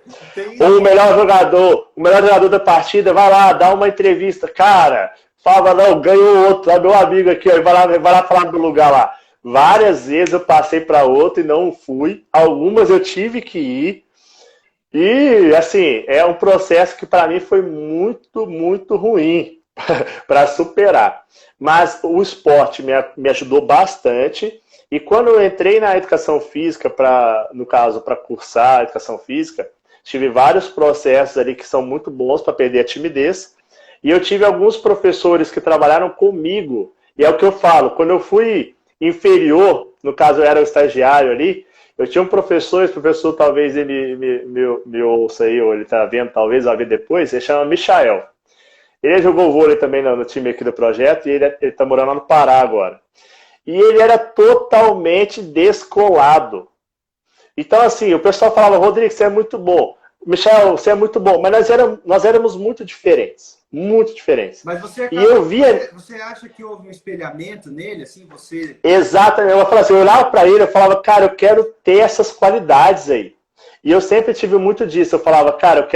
Speaker 2: Ou o melhor jogador da partida vai lá dar uma entrevista. Cara, fala, não, ganhou outro, é meu amigo aqui, ó, vai lá falar do lugar lá. Várias vezes eu passei para outro e não fui. Algumas eu tive que ir. E, assim, é um processo que para mim foi muito, muito ruim para superar. Mas o esporte me ajudou bastante. E quando eu entrei na educação física, no caso, para cursar a educação física, tive vários processos ali que são muito bons para perder a timidez. E eu tive alguns professores que trabalharam comigo. E é o que eu falo, quando eu fui inferior, no caso eu era o estagiário ali, eu tinha um professor, esse professor talvez ele me ouça aí, ou ele está vendo, talvez vai ver depois, ele chama Michael. Ele jogou vôlei também no time aqui do projeto e ele está morando lá no Pará agora. E ele era totalmente descolado. Então, assim, o pessoal falava, Rodrigo, você é muito bom. Michel, você é muito bom, mas nós éramos muito diferentes. Muito diferentes.
Speaker 1: Mas você
Speaker 2: E eu via.
Speaker 1: você acha que houve um espelhamento nele, assim, você...
Speaker 2: Exatamente. Eu falava assim, eu olhava para ele, eu falava, cara, eu quero ter essas qualidades aí. E eu sempre tive muito disso. Eu falava, cara, eu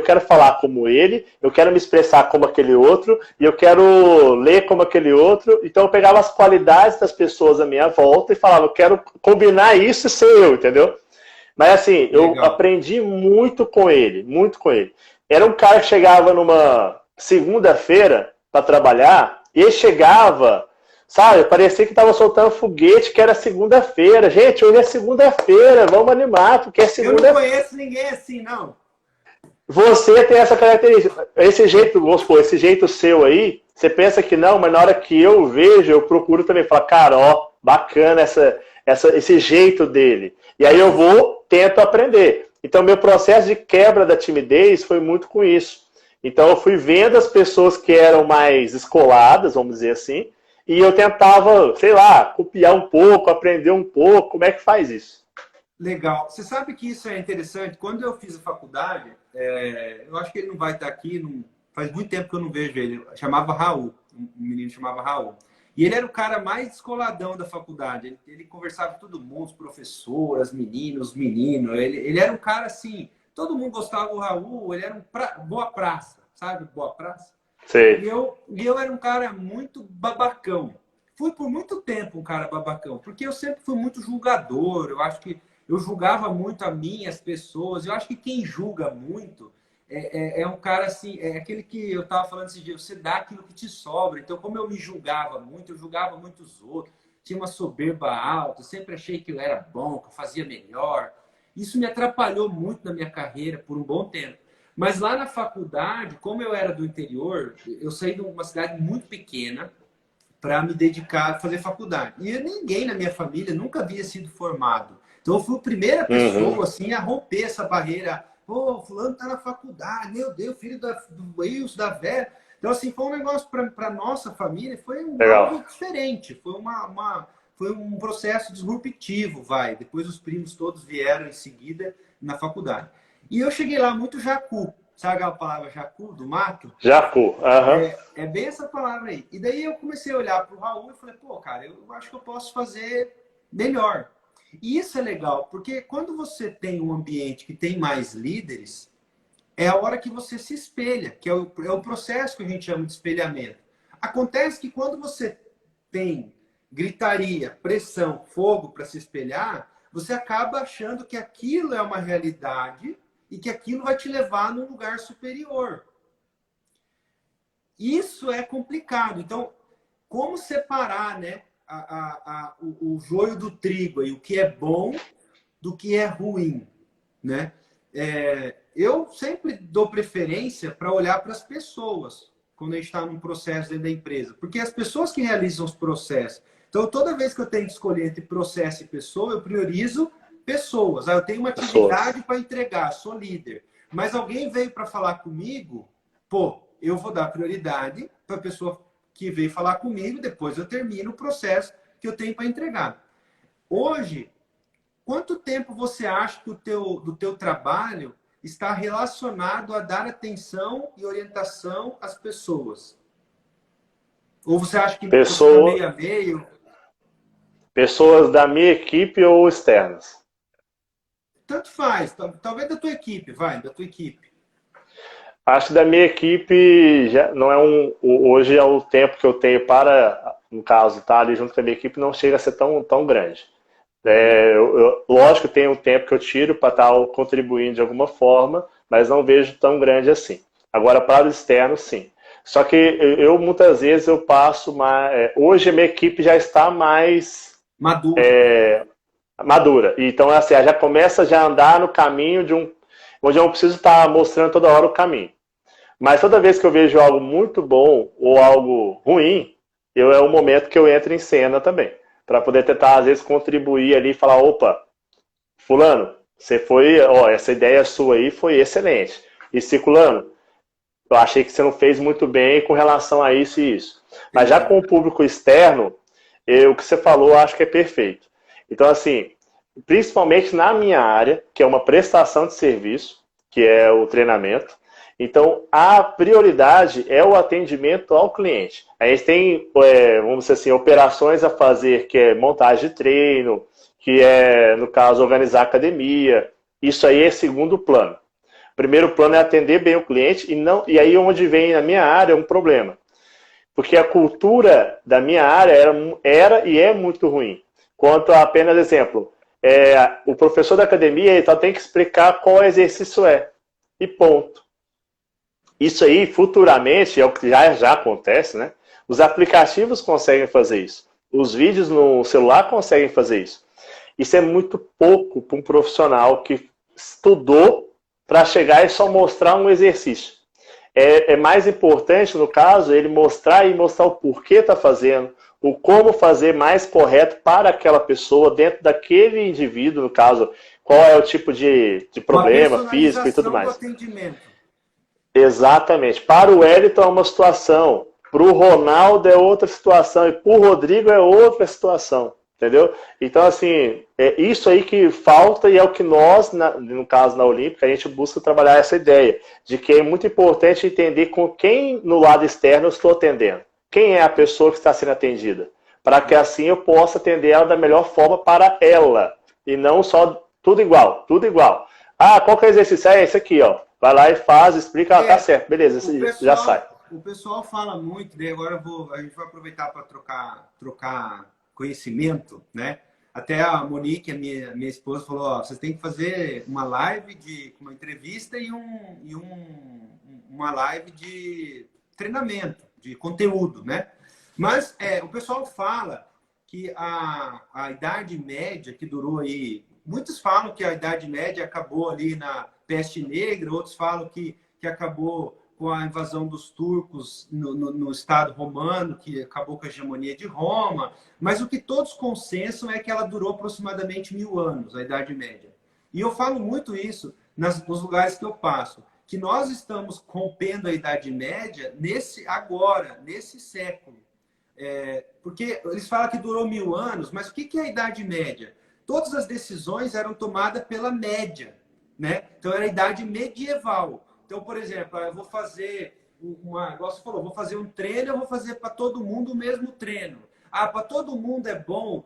Speaker 2: quero falar como ele, eu quero me expressar como aquele outro, e eu quero ler como aquele outro. Então eu pegava as qualidades das pessoas à minha volta e falava, eu quero combinar isso e ser eu, entendeu? Mas assim, eu
Speaker 1: Legal.
Speaker 2: aprendi muito com ele, muito com ele. Era um cara que chegava numa segunda-feira para trabalhar, e ele chegava, sabe, parecia que estava soltando foguete, que era segunda-feira. Gente, hoje é segunda-feira, vamos animar, porque é
Speaker 1: Eu não
Speaker 2: segunda.
Speaker 1: conheço ninguém assim, não.
Speaker 2: Você tem essa característica. Esse jeito, vamos supor, esse jeito seu aí, você pensa que não, mas na hora que eu vejo, eu procuro também falar, cara, ó, bacana esse jeito dele. E aí eu vou, tento aprender. Então, meu processo de quebra da timidez foi muito com isso. Então, eu fui vendo as pessoas que eram mais escoladas, vamos dizer assim, e eu tentava, sei lá, copiar um pouco, aprender um pouco. Como é que faz isso?
Speaker 1: Legal. Você sabe que isso é interessante? Quando eu fiz a faculdade, eu acho que ele não vai estar aqui, faz muito tempo que eu não vejo ele. Chamava Raul, um menino chamava Raul. E ele era o cara mais descoladão da faculdade. Ele conversava com todo mundo, os professores, as meninas, os meninos. Ele era um cara assim, todo mundo gostava do Raul, ele era boa praça, sabe? Boa praça.
Speaker 2: Sei.
Speaker 1: E eu era um cara muito babacão. Fui por muito tempo um cara babacão, porque eu sempre fui muito julgador. Eu acho que eu julgava muito a mim, as pessoas. Eu acho que quem julga muito é um cara assim, é aquele que eu estava falando esse dia, você dá aquilo que te sobra. Então, como eu me julgava muito, eu julgava muito os outros, tinha uma soberba alta, sempre achei que eu era bom, que eu fazia melhor. Isso me atrapalhou muito na minha carreira por um bom tempo. Mas lá na faculdade, como eu era do interior, eu saí de uma cidade muito pequena para me dedicar a fazer faculdade. E ninguém na minha família nunca havia sido formado. Então eu fui a primeira pessoa assim, a romper essa barreira. Pô, fulano está na faculdade, meu Deus, filho do Wilson, da Vera. Então, assim, foi um negócio para nossa família, foi algo diferente. Foi um processo disruptivo, vai. Depois os primos todos vieram em seguida na faculdade. E eu cheguei lá muito jacu. Sabe a palavra jacu, do mato?
Speaker 2: Jacu,
Speaker 1: É bem essa palavra aí. E daí eu comecei a olhar para o Raul e falei, pô, cara, eu acho que eu posso fazer melhor. E isso é legal, porque quando você tem um ambiente que tem mais líderes, é a hora que você se espelha, que é o processo que a gente chama de espelhamento. Acontece que quando você tem gritaria, pressão, fogo para se espelhar, você acaba achando que aquilo é uma realidade e que aquilo vai te levar num lugar superior. Isso é complicado. Então, como separar, né, o joio do trigo, aí, o que é bom do que é ruim, né? Eu sempre dou preferência para olhar para as pessoas quando a gente está num processo dentro da empresa, porque as pessoas que realizam os processos. Então, toda vez que eu tenho que escolher entre processo e pessoa, eu priorizo pessoas. Eu tenho uma atividade para entregar, sou líder. Mas alguém veio para falar comigo, pô, eu vou dar prioridade para a pessoa que veio falar comigo, depois eu termino o processo que eu tenho para entregar. Hoje, quanto tempo você acha que do teu trabalho está relacionado a dar atenção e orientação às pessoas? Ou você acha que está meio a meio?
Speaker 2: Pessoas da minha equipe ou externas?
Speaker 1: Tanto faz. Talvez da tua equipe, da tua equipe.
Speaker 2: Acho que da minha equipe já não é hoje é o tempo que eu tenho para, no caso, estar ali junto com a minha equipe não chega a ser tão grande. Lógico, tem um tempo que eu tiro para estar contribuindo de alguma forma, mas não vejo tão grande assim. Agora, para o externo, sim. Só que eu muitas vezes eu passo mais. Hoje a minha equipe já está mais madura. Então, assim, já começa a andar no caminho onde eu não preciso estar mostrando toda hora o caminho. Mas toda vez que eu vejo algo muito bom ou algo ruim, é o momento que eu entro em cena também. Para poder tentar, às vezes, contribuir ali e falar, opa, fulano, você foi, essa ideia sua aí foi excelente. E circulano, eu achei que você não fez muito bem com relação a isso e isso. Mas já com o público externo, o que você falou, eu acho que é perfeito. Então, assim, principalmente na minha área, que é uma prestação de serviço, que é o treinamento. Então, a prioridade é o atendimento ao cliente. A gente tem, vamos dizer assim, operações a fazer, que é montagem de treino, que é, no caso, organizar academia. Isso aí é segundo plano. Primeiro plano é atender bem o cliente e aí onde vem na minha área um problema. Porque a cultura da minha área era e é muito ruim. Quanto a apenas exemplo, o professor da academia ele só tem que explicar qual exercício é. E ponto. Isso aí, futuramente, é o que já acontece, né? Os aplicativos conseguem fazer isso. Os vídeos no celular conseguem fazer isso. Isso é muito pouco para um profissional que estudou para chegar e só mostrar um exercício. É mais importante, no caso, ele mostrar o porquê está fazendo, o como fazer mais correto para aquela pessoa, dentro daquele indivíduo, no caso, qual é o tipo de problema físico e tudo mais.
Speaker 1: Do atendimento.
Speaker 2: Exatamente. Para o Wellington é uma situação, para o Ronaldo é outra situação e para o Rodrigo é outra situação, entendeu? Então, assim, é isso aí que falta e é o que nós, no caso na Olímpica, a gente busca trabalhar essa ideia de que é muito importante entender com quem no lado externo eu estou atendendo. Quem é a pessoa que está sendo atendida? Para que assim eu possa atender ela da melhor forma para ela e não só tudo igual, tudo igual. Ah, qual que é o exercício? É esse aqui, ó. Vai lá e faz, explica, tá certo, beleza, já sai.
Speaker 1: O pessoal fala muito, daí agora a gente vai aproveitar para trocar conhecimento, né? Até a Monique, a minha esposa, falou, ó, vocês têm que fazer uma live de uma entrevista e uma live de treinamento, de conteúdo, né? Mas o pessoal fala que a Idade Média, que durou aí... Muitos falam que a Idade Média acabou ali na Peste Negra, outros falam que acabou com a invasão dos turcos no Estado romano, que acabou com a hegemonia de Roma. Mas o que todos consensam é que ela durou aproximadamente 1000 anos, a Idade Média. E eu falo muito isso nos lugares que eu passo, que nós estamos rompendo a Idade Média nesse século. Porque eles falam que durou 1000 anos, mas o que é a Idade Média? Todas as decisões eram tomadas pela média, né? Então era a idade medieval. Então, por exemplo, eu vou fazer igual você falou, vou fazer um treino, eu vou fazer para todo mundo o mesmo treino. Ah, para todo mundo é bom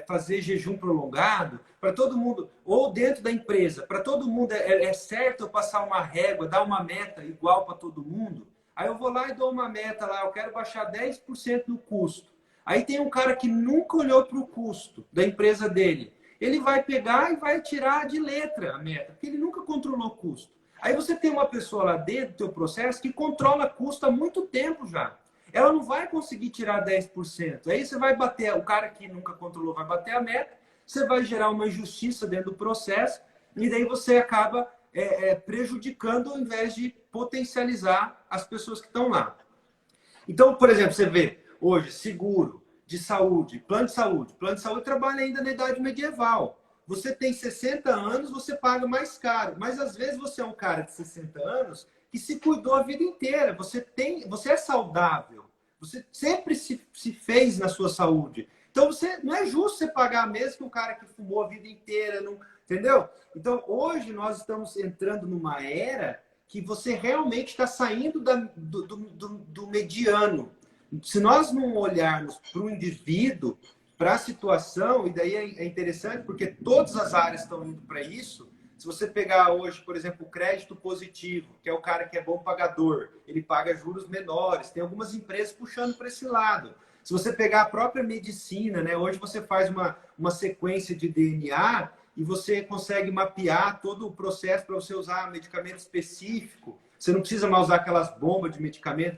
Speaker 1: fazer jejum prolongado, para todo mundo, ou dentro da empresa, para todo mundo é certo eu passar uma régua, dar uma meta igual para todo mundo. Aí eu vou lá e dou uma meta lá, eu quero baixar 10% no custo. Aí tem um cara que nunca olhou para o custo da empresa dele. Ele vai pegar e vai tirar de letra a meta, porque ele nunca controlou custo. Aí você tem uma pessoa lá dentro do teu processo que controla custo há muito tempo já. Ela não vai conseguir tirar 10%. Aí você vai bater, o cara que nunca controlou vai bater a meta, você vai gerar uma injustiça dentro do processo, e daí você acaba prejudicando ao invés de potencializar as pessoas que estão lá. Então, por exemplo, você vê hoje seguro de saúde, plano de saúde. Plano de saúde trabalha ainda na idade medieval. Você tem 60 anos, você paga mais caro. Mas às vezes você é um cara de 60 anos que se cuidou a vida inteira. Você é saudável. Você sempre se fez na sua saúde. Então não é justo você pagar mesmo que o cara que fumou a vida inteira, não, entendeu? Então hoje nós estamos entrando numa era que você realmente está saindo do mediano. Se nós não olharmos para o indivíduo, para a situação, e daí é interessante porque todas as áreas estão indo para isso. Se você pegar hoje, por exemplo, o crédito positivo, que é o cara que é bom pagador, ele paga juros menores, tem algumas empresas puxando para esse lado. Se você pegar a própria medicina, né? Hoje você faz uma sequência de DNA e você consegue mapear todo o processo para você usar medicamento específico. Você não precisa mais usar aquelas bombas de medicamento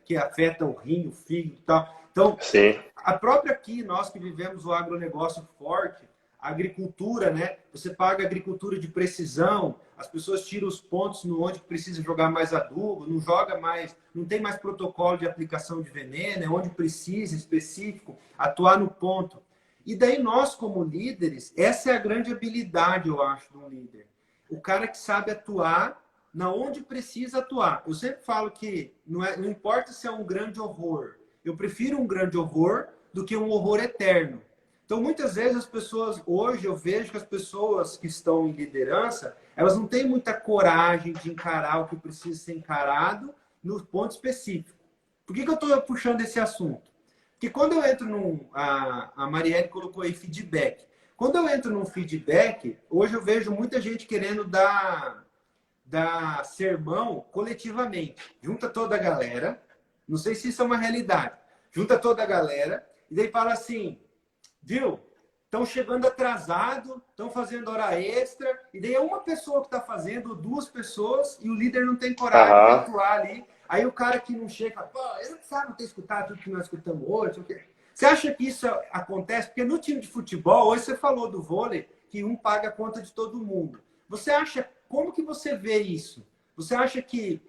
Speaker 1: que afetam o rim, o fígado e tal. Então, sim, a própria aqui, nós que vivemos o agronegócio forte, a agricultura, né? Você paga agricultura de precisão, as pessoas tiram os pontos no onde precisa jogar mais adubo, não joga mais, não tem mais protocolo de aplicação de veneno, é onde precisa, específico, atuar no ponto. E daí nós, como líderes, essa é a grande habilidade, eu acho, de um líder. O cara que sabe atuar na onde precisa atuar. Eu sempre falo que não importa se é um grande horror. Eu prefiro um grande horror do que um horror eterno. Então, muitas vezes as pessoas, hoje eu vejo que as pessoas que estão em liderança, elas não têm muita coragem de encarar o que precisa ser encarado no ponto específico. Por que eu estou puxando esse assunto? Porque quando eu entro num... A Marielle colocou aí feedback. Quando eu entro num feedback, hoje eu vejo muita gente querendo dar sermão coletivamente. Junta toda a galera, não sei se isso é uma realidade, junta toda a galera e daí fala assim, viu? Estão chegando atrasado, estão fazendo hora extra, e daí é uma pessoa que está fazendo, ou duas pessoas, e o líder não tem coragem de
Speaker 2: Aham.
Speaker 1: atuar ali. Aí o cara que não chega fala, pô, eu não precisava ter escutado tudo que nós escutamos hoje. Você acha que isso acontece? Porque no time de futebol, hoje você falou do vôlei, que um paga a conta de todo mundo. Você acha, como que você vê isso? Você acha que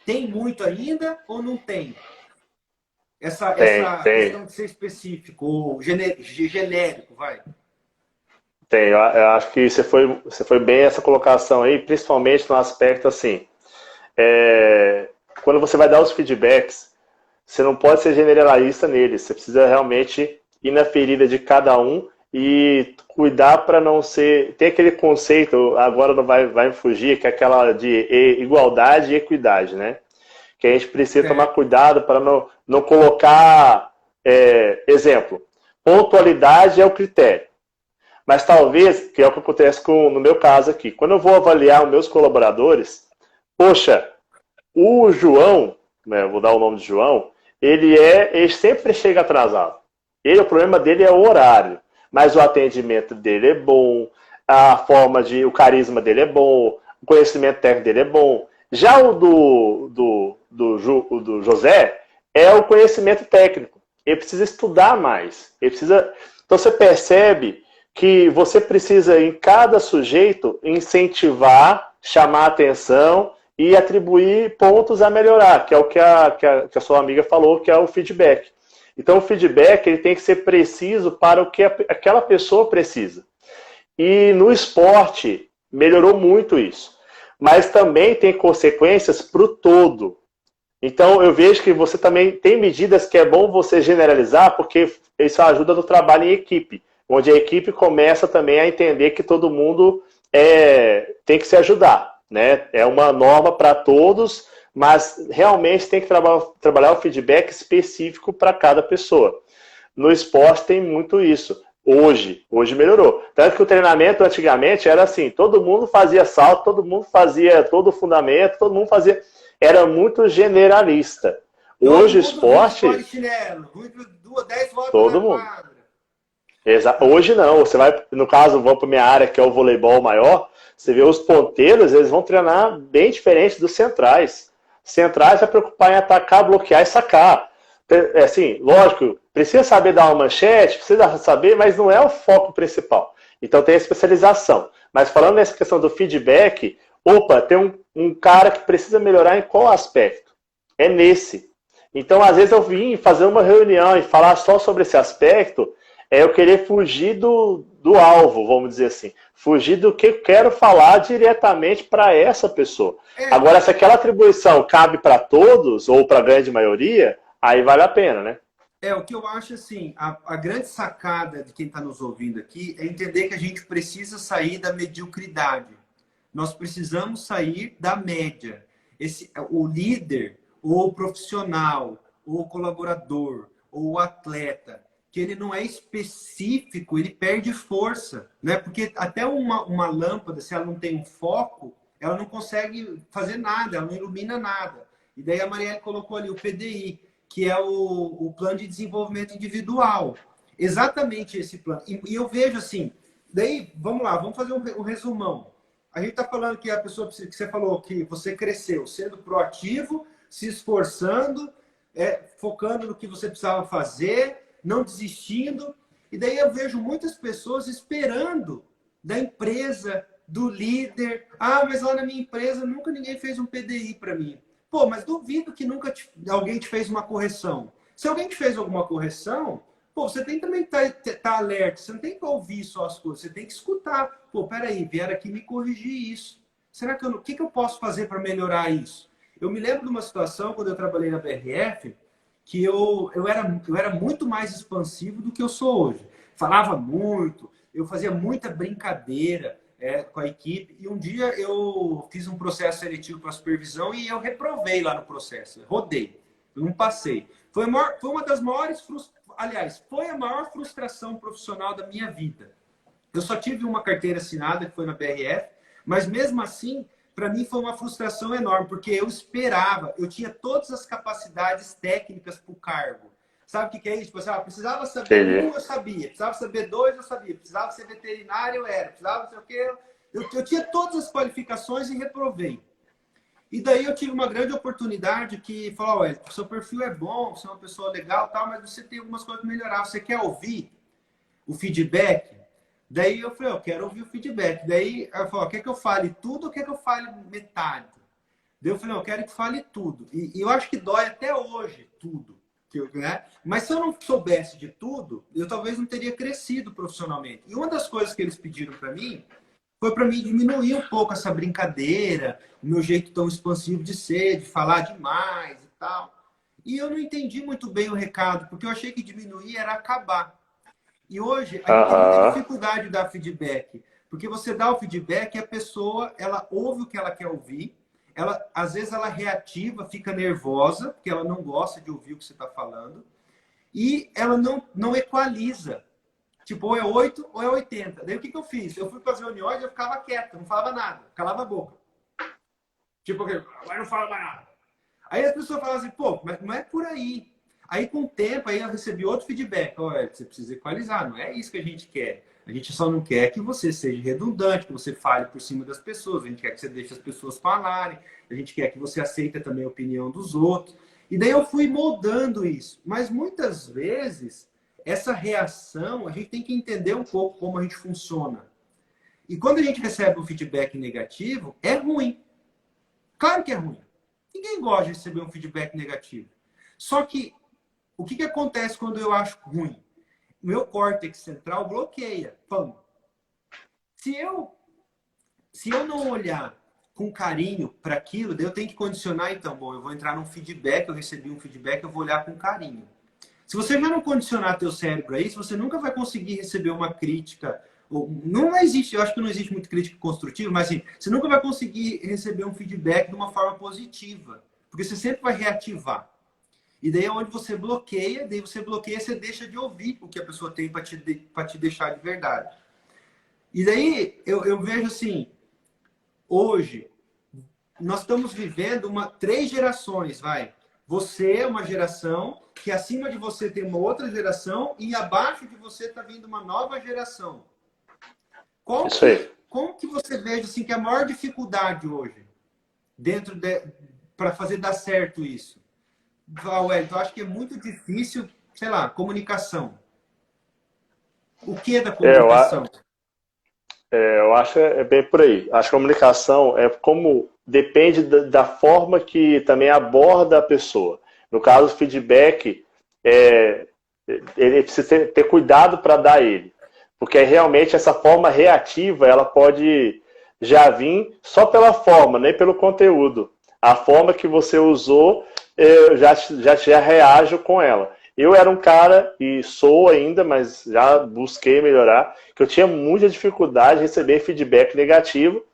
Speaker 1: tem muito ainda ou não tem? Essa
Speaker 2: Tem.
Speaker 1: questão de ser específico, ou genérico, vai.
Speaker 2: Tem. Eu acho que você foi bem essa colocação aí, principalmente no aspecto assim, quando você vai dar os feedbacks, você não pode ser generalista neles. Você precisa realmente ir na ferida de cada um e cuidar para não ser. Tem aquele conceito, agora não vai me fugir, que é aquela de igualdade e equidade, né? Que a gente precisa tomar
Speaker 1: Certo.
Speaker 2: cuidado para não colocar. Exemplo, pontualidade é o critério. Mas talvez, que é o que acontece no meu caso aqui, quando eu vou avaliar os meus colaboradores, poxa, o João, né, vou dar o nome de João, ele sempre chega atrasado. O problema dele é o horário, mas o atendimento dele é bom, o carisma dele é bom, o conhecimento técnico dele é bom. Já o do José é o conhecimento técnico. Ele precisa estudar mais. Então você percebe que você precisa, em cada sujeito, incentivar, chamar a atenção e atribuir pontos a melhorar, que é o que a sua amiga falou, que é o feedback. Então, o feedback ele tem que ser preciso para o que aquela pessoa precisa. E no esporte, melhorou muito isso. Mas também tem consequências para o todo. Então, eu vejo que você também tem medidas que é bom você generalizar, porque isso ajuda no trabalho em equipe, onde a equipe começa também a entender que todo mundo tem que se ajudar. Né? É uma norma para todos, mas realmente tem que trabalhar o feedback específico para cada pessoa. No esporte tem muito isso. Hoje melhorou. Tanto que o treinamento antigamente era assim, todo mundo fazia salto, todo mundo fazia todo o fundamento, todo mundo fazia... Era muito generalista.
Speaker 1: Todo
Speaker 2: Hoje o
Speaker 1: mundo vinha de
Speaker 2: esporte,
Speaker 1: fora de chinelo, 10 voltas na
Speaker 2: todo mundo.
Speaker 1: quadra.
Speaker 2: Hoje não, você vai, no caso, vamos para minha área, que é o voleibol maior, você vê os ponteiros, eles vão treinar bem diferente dos centrais. Centrais vai preocupar em atacar, bloquear e sacar. Assim, lógico, precisa saber dar uma manchete, precisa saber, mas não é o foco principal. Então tem a especialização. Mas falando nessa questão do feedback, tem um cara que precisa melhorar em qual aspecto? É nesse. Então, às vezes eu vim fazer uma reunião e falar só sobre esse aspecto, eu querer fugir do alvo, vamos dizer assim. Fugir do que eu quero falar diretamente para essa pessoa. Agora, se aquela atribuição cabe para todos, ou para a grande maioria, aí vale a pena, né?
Speaker 1: O que eu acho assim, a grande sacada de quem está nos ouvindo aqui é entender que a gente precisa sair da mediocridade. Nós precisamos sair da média. O líder, ou o profissional, ou o colaborador, ou o atleta, que ele não é específico, ele perde força, né? Porque até uma lâmpada, se ela não tem um foco, ela não consegue fazer nada, ela não ilumina nada. E daí a Marielle colocou ali o PDI, que é o Plano de Desenvolvimento Individual. Exatamente esse plano. E eu vejo assim, daí, vamos lá, vamos fazer um resumão. A gente está falando que a pessoa que você falou que você cresceu sendo proativo, se esforçando, focando no que você precisava fazer, não desistindo. E daí eu vejo muitas pessoas esperando da empresa, do líder. Ah, mas lá na minha empresa nunca ninguém fez um PDI para mim. Pô, mas duvido que nunca alguém te fez uma correção. Se alguém te fez alguma correção, pô, você tem também que tá alerta. Você não tem que ouvir só as coisas, você tem que escutar. Pô, peraí, vieram aqui me corrigir isso. Será que o que eu posso fazer para melhorar isso? Eu me lembro de uma situação, quando eu trabalhei na BRF, que eu era muito mais expansivo do que eu sou hoje. falava muito, eu fazia muita brincadeira com a equipe. E um dia eu fiz um processo seletivo para supervisão e eu reprovei lá no processo. Rodei, eu não passei. Foi uma das maiores aliás, foi a maior frustração profissional da minha vida. Eu só tive uma carteira assinada, que foi na BRF, mas mesmo assim, para mim foi uma frustração enorme, porque eu esperava, eu tinha todas as capacidades técnicas para o cargo. Sabe o que é isso? Tipo, assim, precisava saber um, eu sabia. Precisava saber dois, eu sabia. Precisava ser veterinário, eu era. Precisava não sei o quê. Eu tinha todas as qualificações e reprovei. E daí eu tive uma grande oportunidade que falou, olha, o seu perfil é bom, você é uma pessoa legal, tal, mas você tem algumas coisas para melhorar. Você quer ouvir o feedback? Daí eu falei, eu quero ouvir o feedback. Daí ela falou, quer que eu fale tudo ou quer que eu fale metade? Daí eu falei, eu quero que fale tudo. E eu acho que dói até hoje tudo. Né? Mas se eu não soubesse de tudo, eu talvez não teria crescido profissionalmente. E uma das coisas que eles pediram para mim foi para mim diminuir um pouco essa brincadeira, o meu jeito tão expansivo de ser, de falar demais e tal. E eu não entendi muito bem o recado, porque eu achei que diminuir era acabar. E hoje a gente tem muita dificuldade de dar feedback, porque você dá o feedback e a pessoa, ela ouve o que ela quer ouvir, às vezes ela reativa, fica nervosa, porque ela não gosta de ouvir o que você está falando, e ela não equaliza. Tipo, ou é 8 ou é 80. Daí o que eu fiz? Eu fui para as reuniões e eu ficava quieto, não falava nada, calava a boca. Tipo, agora não fala mais nada. Aí as pessoas falavam assim, pô, mas não é por aí. Aí com o tempo, aí eu recebi outro feedback. Olha, você precisa equalizar, não é isso que a gente quer. A gente só não quer que você seja redundante, que você fale por cima das pessoas. A gente quer que você deixe as pessoas falarem. A gente quer que você aceite também a opinião dos outros. E daí eu fui moldando isso. Mas muitas vezes, essa reação, a gente tem que entender um pouco como a gente funciona. E quando a gente recebe um feedback negativo, é ruim. Claro que é ruim. Ninguém gosta de receber um feedback negativo. Só que, o que acontece quando eu acho ruim? Meu córtex central bloqueia. Pum. Se eu não olhar com carinho para aquilo, daí eu tenho que condicionar, então, bom, eu vou entrar num feedback, eu recebi um feedback, eu vou olhar com carinho. Se você já não condicionar teu cérebro a isso, você nunca vai conseguir receber uma crítica. Não existe, eu acho que não existe muito crítica construtiva, mas assim, você nunca vai conseguir receber um feedback de uma forma positiva, porque você sempre vai reativar. E daí é onde você bloqueia, você deixa de ouvir o que a pessoa tem para te deixar de verdade. E daí eu vejo assim, hoje, nós estamos vivendo 3 gerações, vai. Você é uma geração, que acima de você tem uma outra geração, e abaixo de você está vindo uma nova geração. Como que você veja assim, que é a maior dificuldade hoje, para fazer dar certo isso? Wellington, eu acho que é muito difícil, sei lá, comunicação. O que é da comunicação?
Speaker 2: Eu acho que é bem por aí. Acho que a comunicação depende da forma que também aborda a pessoa. No caso, o feedback, ele precisa ter cuidado para dar ele. Porque realmente essa forma reativa, ela pode já vir só pela forma, nem pelo conteúdo. A forma que você usou, eu já reajo com ela. Eu era um cara, e sou ainda, mas já busquei melhorar, que eu tinha muita dificuldade de receber feedback negativo.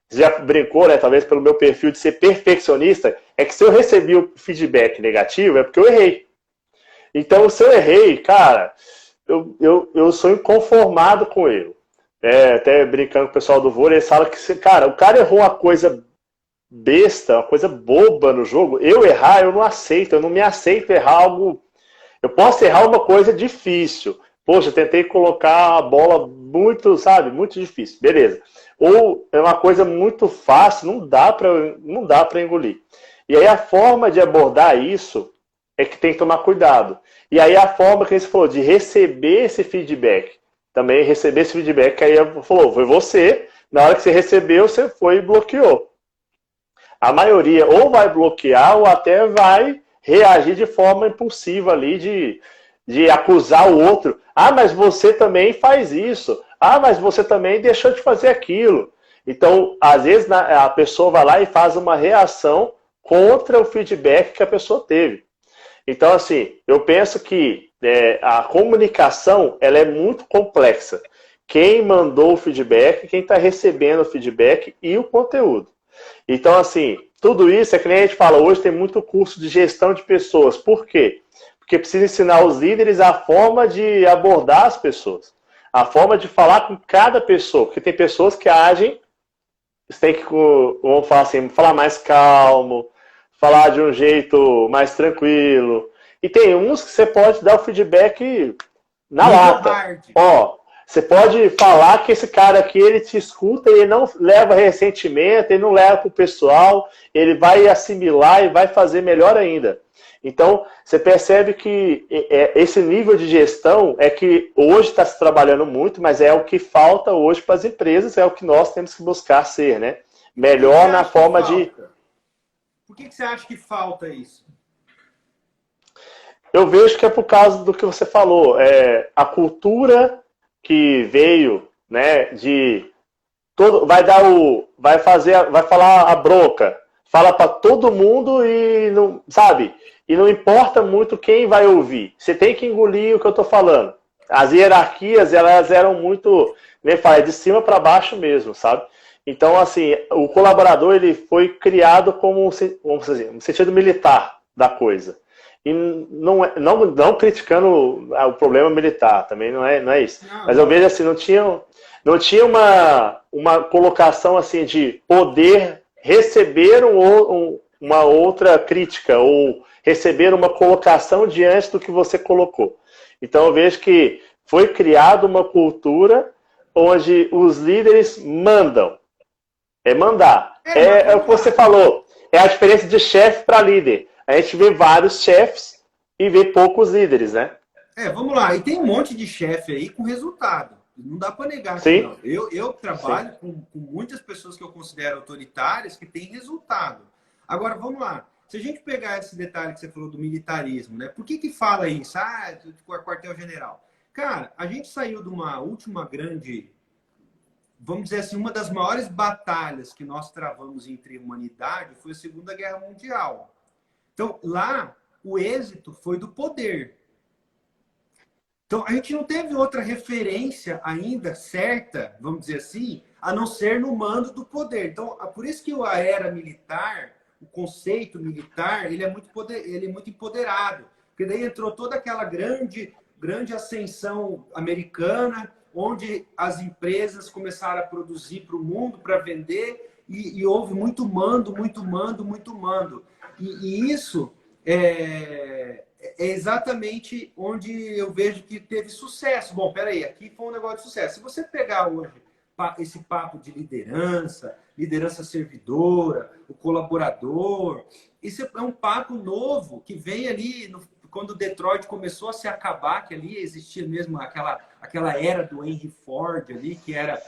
Speaker 2: Você já brincou, né? Talvez pelo meu perfil de ser perfeccionista, é que se eu recebi o feedback negativo, é porque eu errei. Então, se eu errei, cara, eu sou inconformado com ele. Até brincando com o pessoal do vôlei, eles falam que, cara, o cara errou uma coisa besta, uma coisa boba no jogo, eu errar, eu não aceito, eu não me aceito errar algo. Eu posso errar uma coisa difícil. Poxa, eu tentei colocar a bola muito, muito difícil. Beleza. Ou é uma coisa muito fácil, não dá para engolir. E aí a forma de abordar isso é que tem que tomar cuidado. E aí a forma que você falou de receber esse feedback, também receber esse feedback, aí falou, foi você, na hora que você recebeu, você foi e bloqueou. A maioria ou vai bloquear ou até vai reagir de forma impulsiva ali, de acusar o outro. Ah, mas você também faz isso. Ah, mas você também deixou de fazer aquilo. Então, às vezes, a pessoa vai lá e faz uma reação contra o feedback que a pessoa teve. Então, assim, eu penso que a comunicação ela é muito complexa. Quem mandou o feedback, quem está recebendo o feedback e o conteúdo. Então, assim, tudo isso é que nem a gente fala, hoje tem muito curso de gestão de pessoas. Por quê? Porque precisa ensinar os líderes a forma de abordar as pessoas, a forma de falar com cada pessoa, porque tem pessoas que agem, você tem que, vamos falar assim, falar mais calmo, falar de um jeito mais tranquilo. E tem uns que você pode dar o feedback na
Speaker 1: Nível
Speaker 2: lata.
Speaker 1: hard.
Speaker 2: Ó, você pode falar que esse cara aqui, ele te escuta e ele não leva ressentimento, ele não leva pro pessoal, ele vai assimilar e vai fazer melhor ainda. Então, você percebe que esse nível de gestão é que hoje está se trabalhando muito, mas é o que falta hoje para as empresas, é o que nós temos que buscar ser, né? Melhor na forma de...
Speaker 1: Por que você acha que falta isso?
Speaker 2: Eu vejo que é por causa do que você falou. A cultura que veio, né, de... vai falar a bronca, fala para todo mundo e não, sabe? E não importa muito quem vai ouvir. Você tem que engolir o que eu estou falando. As hierarquias, elas eram muito, né, de cima para baixo mesmo, sabe? Então, assim, o colaborador ele foi criado como vamos dizer, um sentido militar da coisa. E não criticando o problema militar, também não é isso. Mas eu vejo assim, não tinha uma colocação assim de poder receber uma outra crítica ou receber uma colocação diante do que você colocou. Então eu vejo que foi criada uma cultura onde os líderes mandam. É mandar. É o que você falou. É a diferença de chefe para líder. A gente vê vários chefes e vê poucos líderes, né?
Speaker 1: Vamos lá. E tem um monte de chefe aí com resultado. Não dá para negar.
Speaker 2: Sim.
Speaker 1: Não. Eu trabalho com muitas pessoas que eu considero autoritárias que têm resultado. Agora, vamos lá. Se a gente pegar esse detalhe que você falou do militarismo, né? Por que fala isso? Quartel-general. Cara, a gente saiu de uma última grande, vamos dizer assim, uma das maiores batalhas que nós travamos entre a humanidade foi a Segunda Guerra Mundial. Então, lá, o êxito foi do poder. Então, a gente não teve outra referência ainda certa, vamos dizer assim, a não ser no mando do poder. Então, por isso que a era militar, o conceito militar, ele é muito empoderado. Porque daí entrou toda aquela grande ascensão americana, onde as empresas começaram a produzir para o mundo, para vender, e houve muito mando. E isso é exatamente onde eu vejo que teve sucesso. Bom, peraí, aqui foi um negócio de sucesso. Se você pegar hoje esse papo de liderança servidora, o colaborador, isso é um papo novo que vem ali quando Detroit começou a se acabar, que ali existia mesmo aquela era do Henry Ford ali, que era,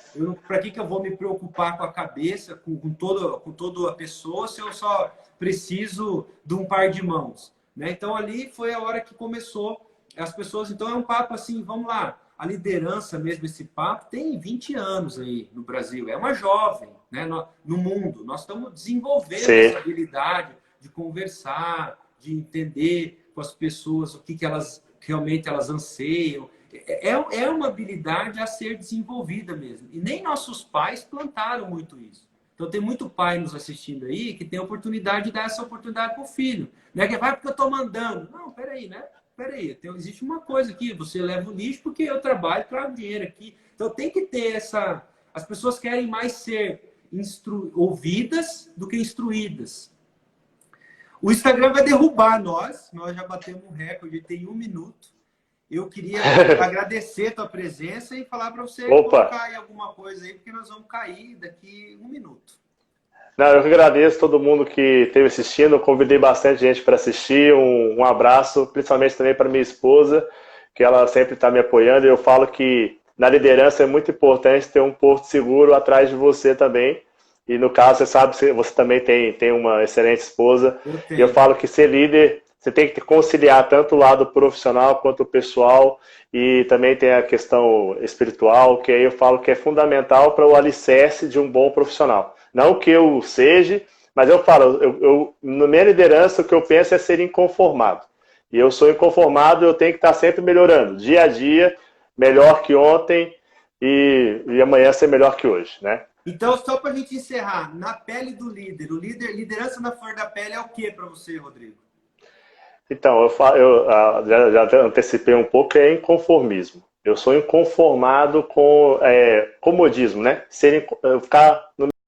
Speaker 1: para que eu vou me preocupar com a cabeça, com toda a pessoa, se eu só preciso de um par de mãos, né? Então ali foi a hora que começou as pessoas, então é um papo assim, vamos lá, a liderança mesmo, esse papo, tem 20 anos aí no Brasil, é uma jovem, né, no mundo, nós estamos desenvolvendo essa habilidade de conversar, de entender com as pessoas o que elas realmente anseiam. É uma habilidade a ser desenvolvida mesmo. E nem nossos pais plantaram muito isso. Então tem muito pai nos assistindo aí que tem a oportunidade de dar essa oportunidade para o filho. Né? Que vai porque eu estou mandando. Não, peraí, né? Peraí, existe uma coisa aqui, você leva o lixo porque eu trabalho, trago dinheiro aqui. Então tem que ter essa... As pessoas querem mais ser ouvidas do que instruídas. O Instagram vai derrubar nós já batemos um recorde, tem 1 minuto. Eu queria agradecer a tua presença e falar para você colocar aí alguma coisa aí, porque nós vamos cair daqui 1 minuto.
Speaker 2: Não, eu que agradeço todo mundo que esteve assistindo, eu convidei bastante gente para assistir, um abraço, principalmente também para minha esposa, que ela sempre está me apoiando, e eu falo que na liderança é muito importante ter um porto seguro atrás de você também. E no caso, você sabe, você também tem uma excelente esposa. E eu falo que ser líder, você tem que conciliar tanto o lado profissional quanto o pessoal. E também tem a questão espiritual, que aí eu falo que é fundamental para o alicerce de um bom profissional. Não que eu seja, mas eu falo, na minha liderança, o que eu penso é ser inconformado. E eu sou inconformado, eu tenho que estar sempre melhorando, dia a dia, melhor que ontem e amanhã ser melhor que hoje, né?
Speaker 1: Então, só para a gente encerrar, na pele do líder, liderança na flor da pele é o que para você, Rodrigo?
Speaker 2: Então, já antecipei um pouco, é inconformismo. Eu sou inconformado com comodismo, né? Ficar no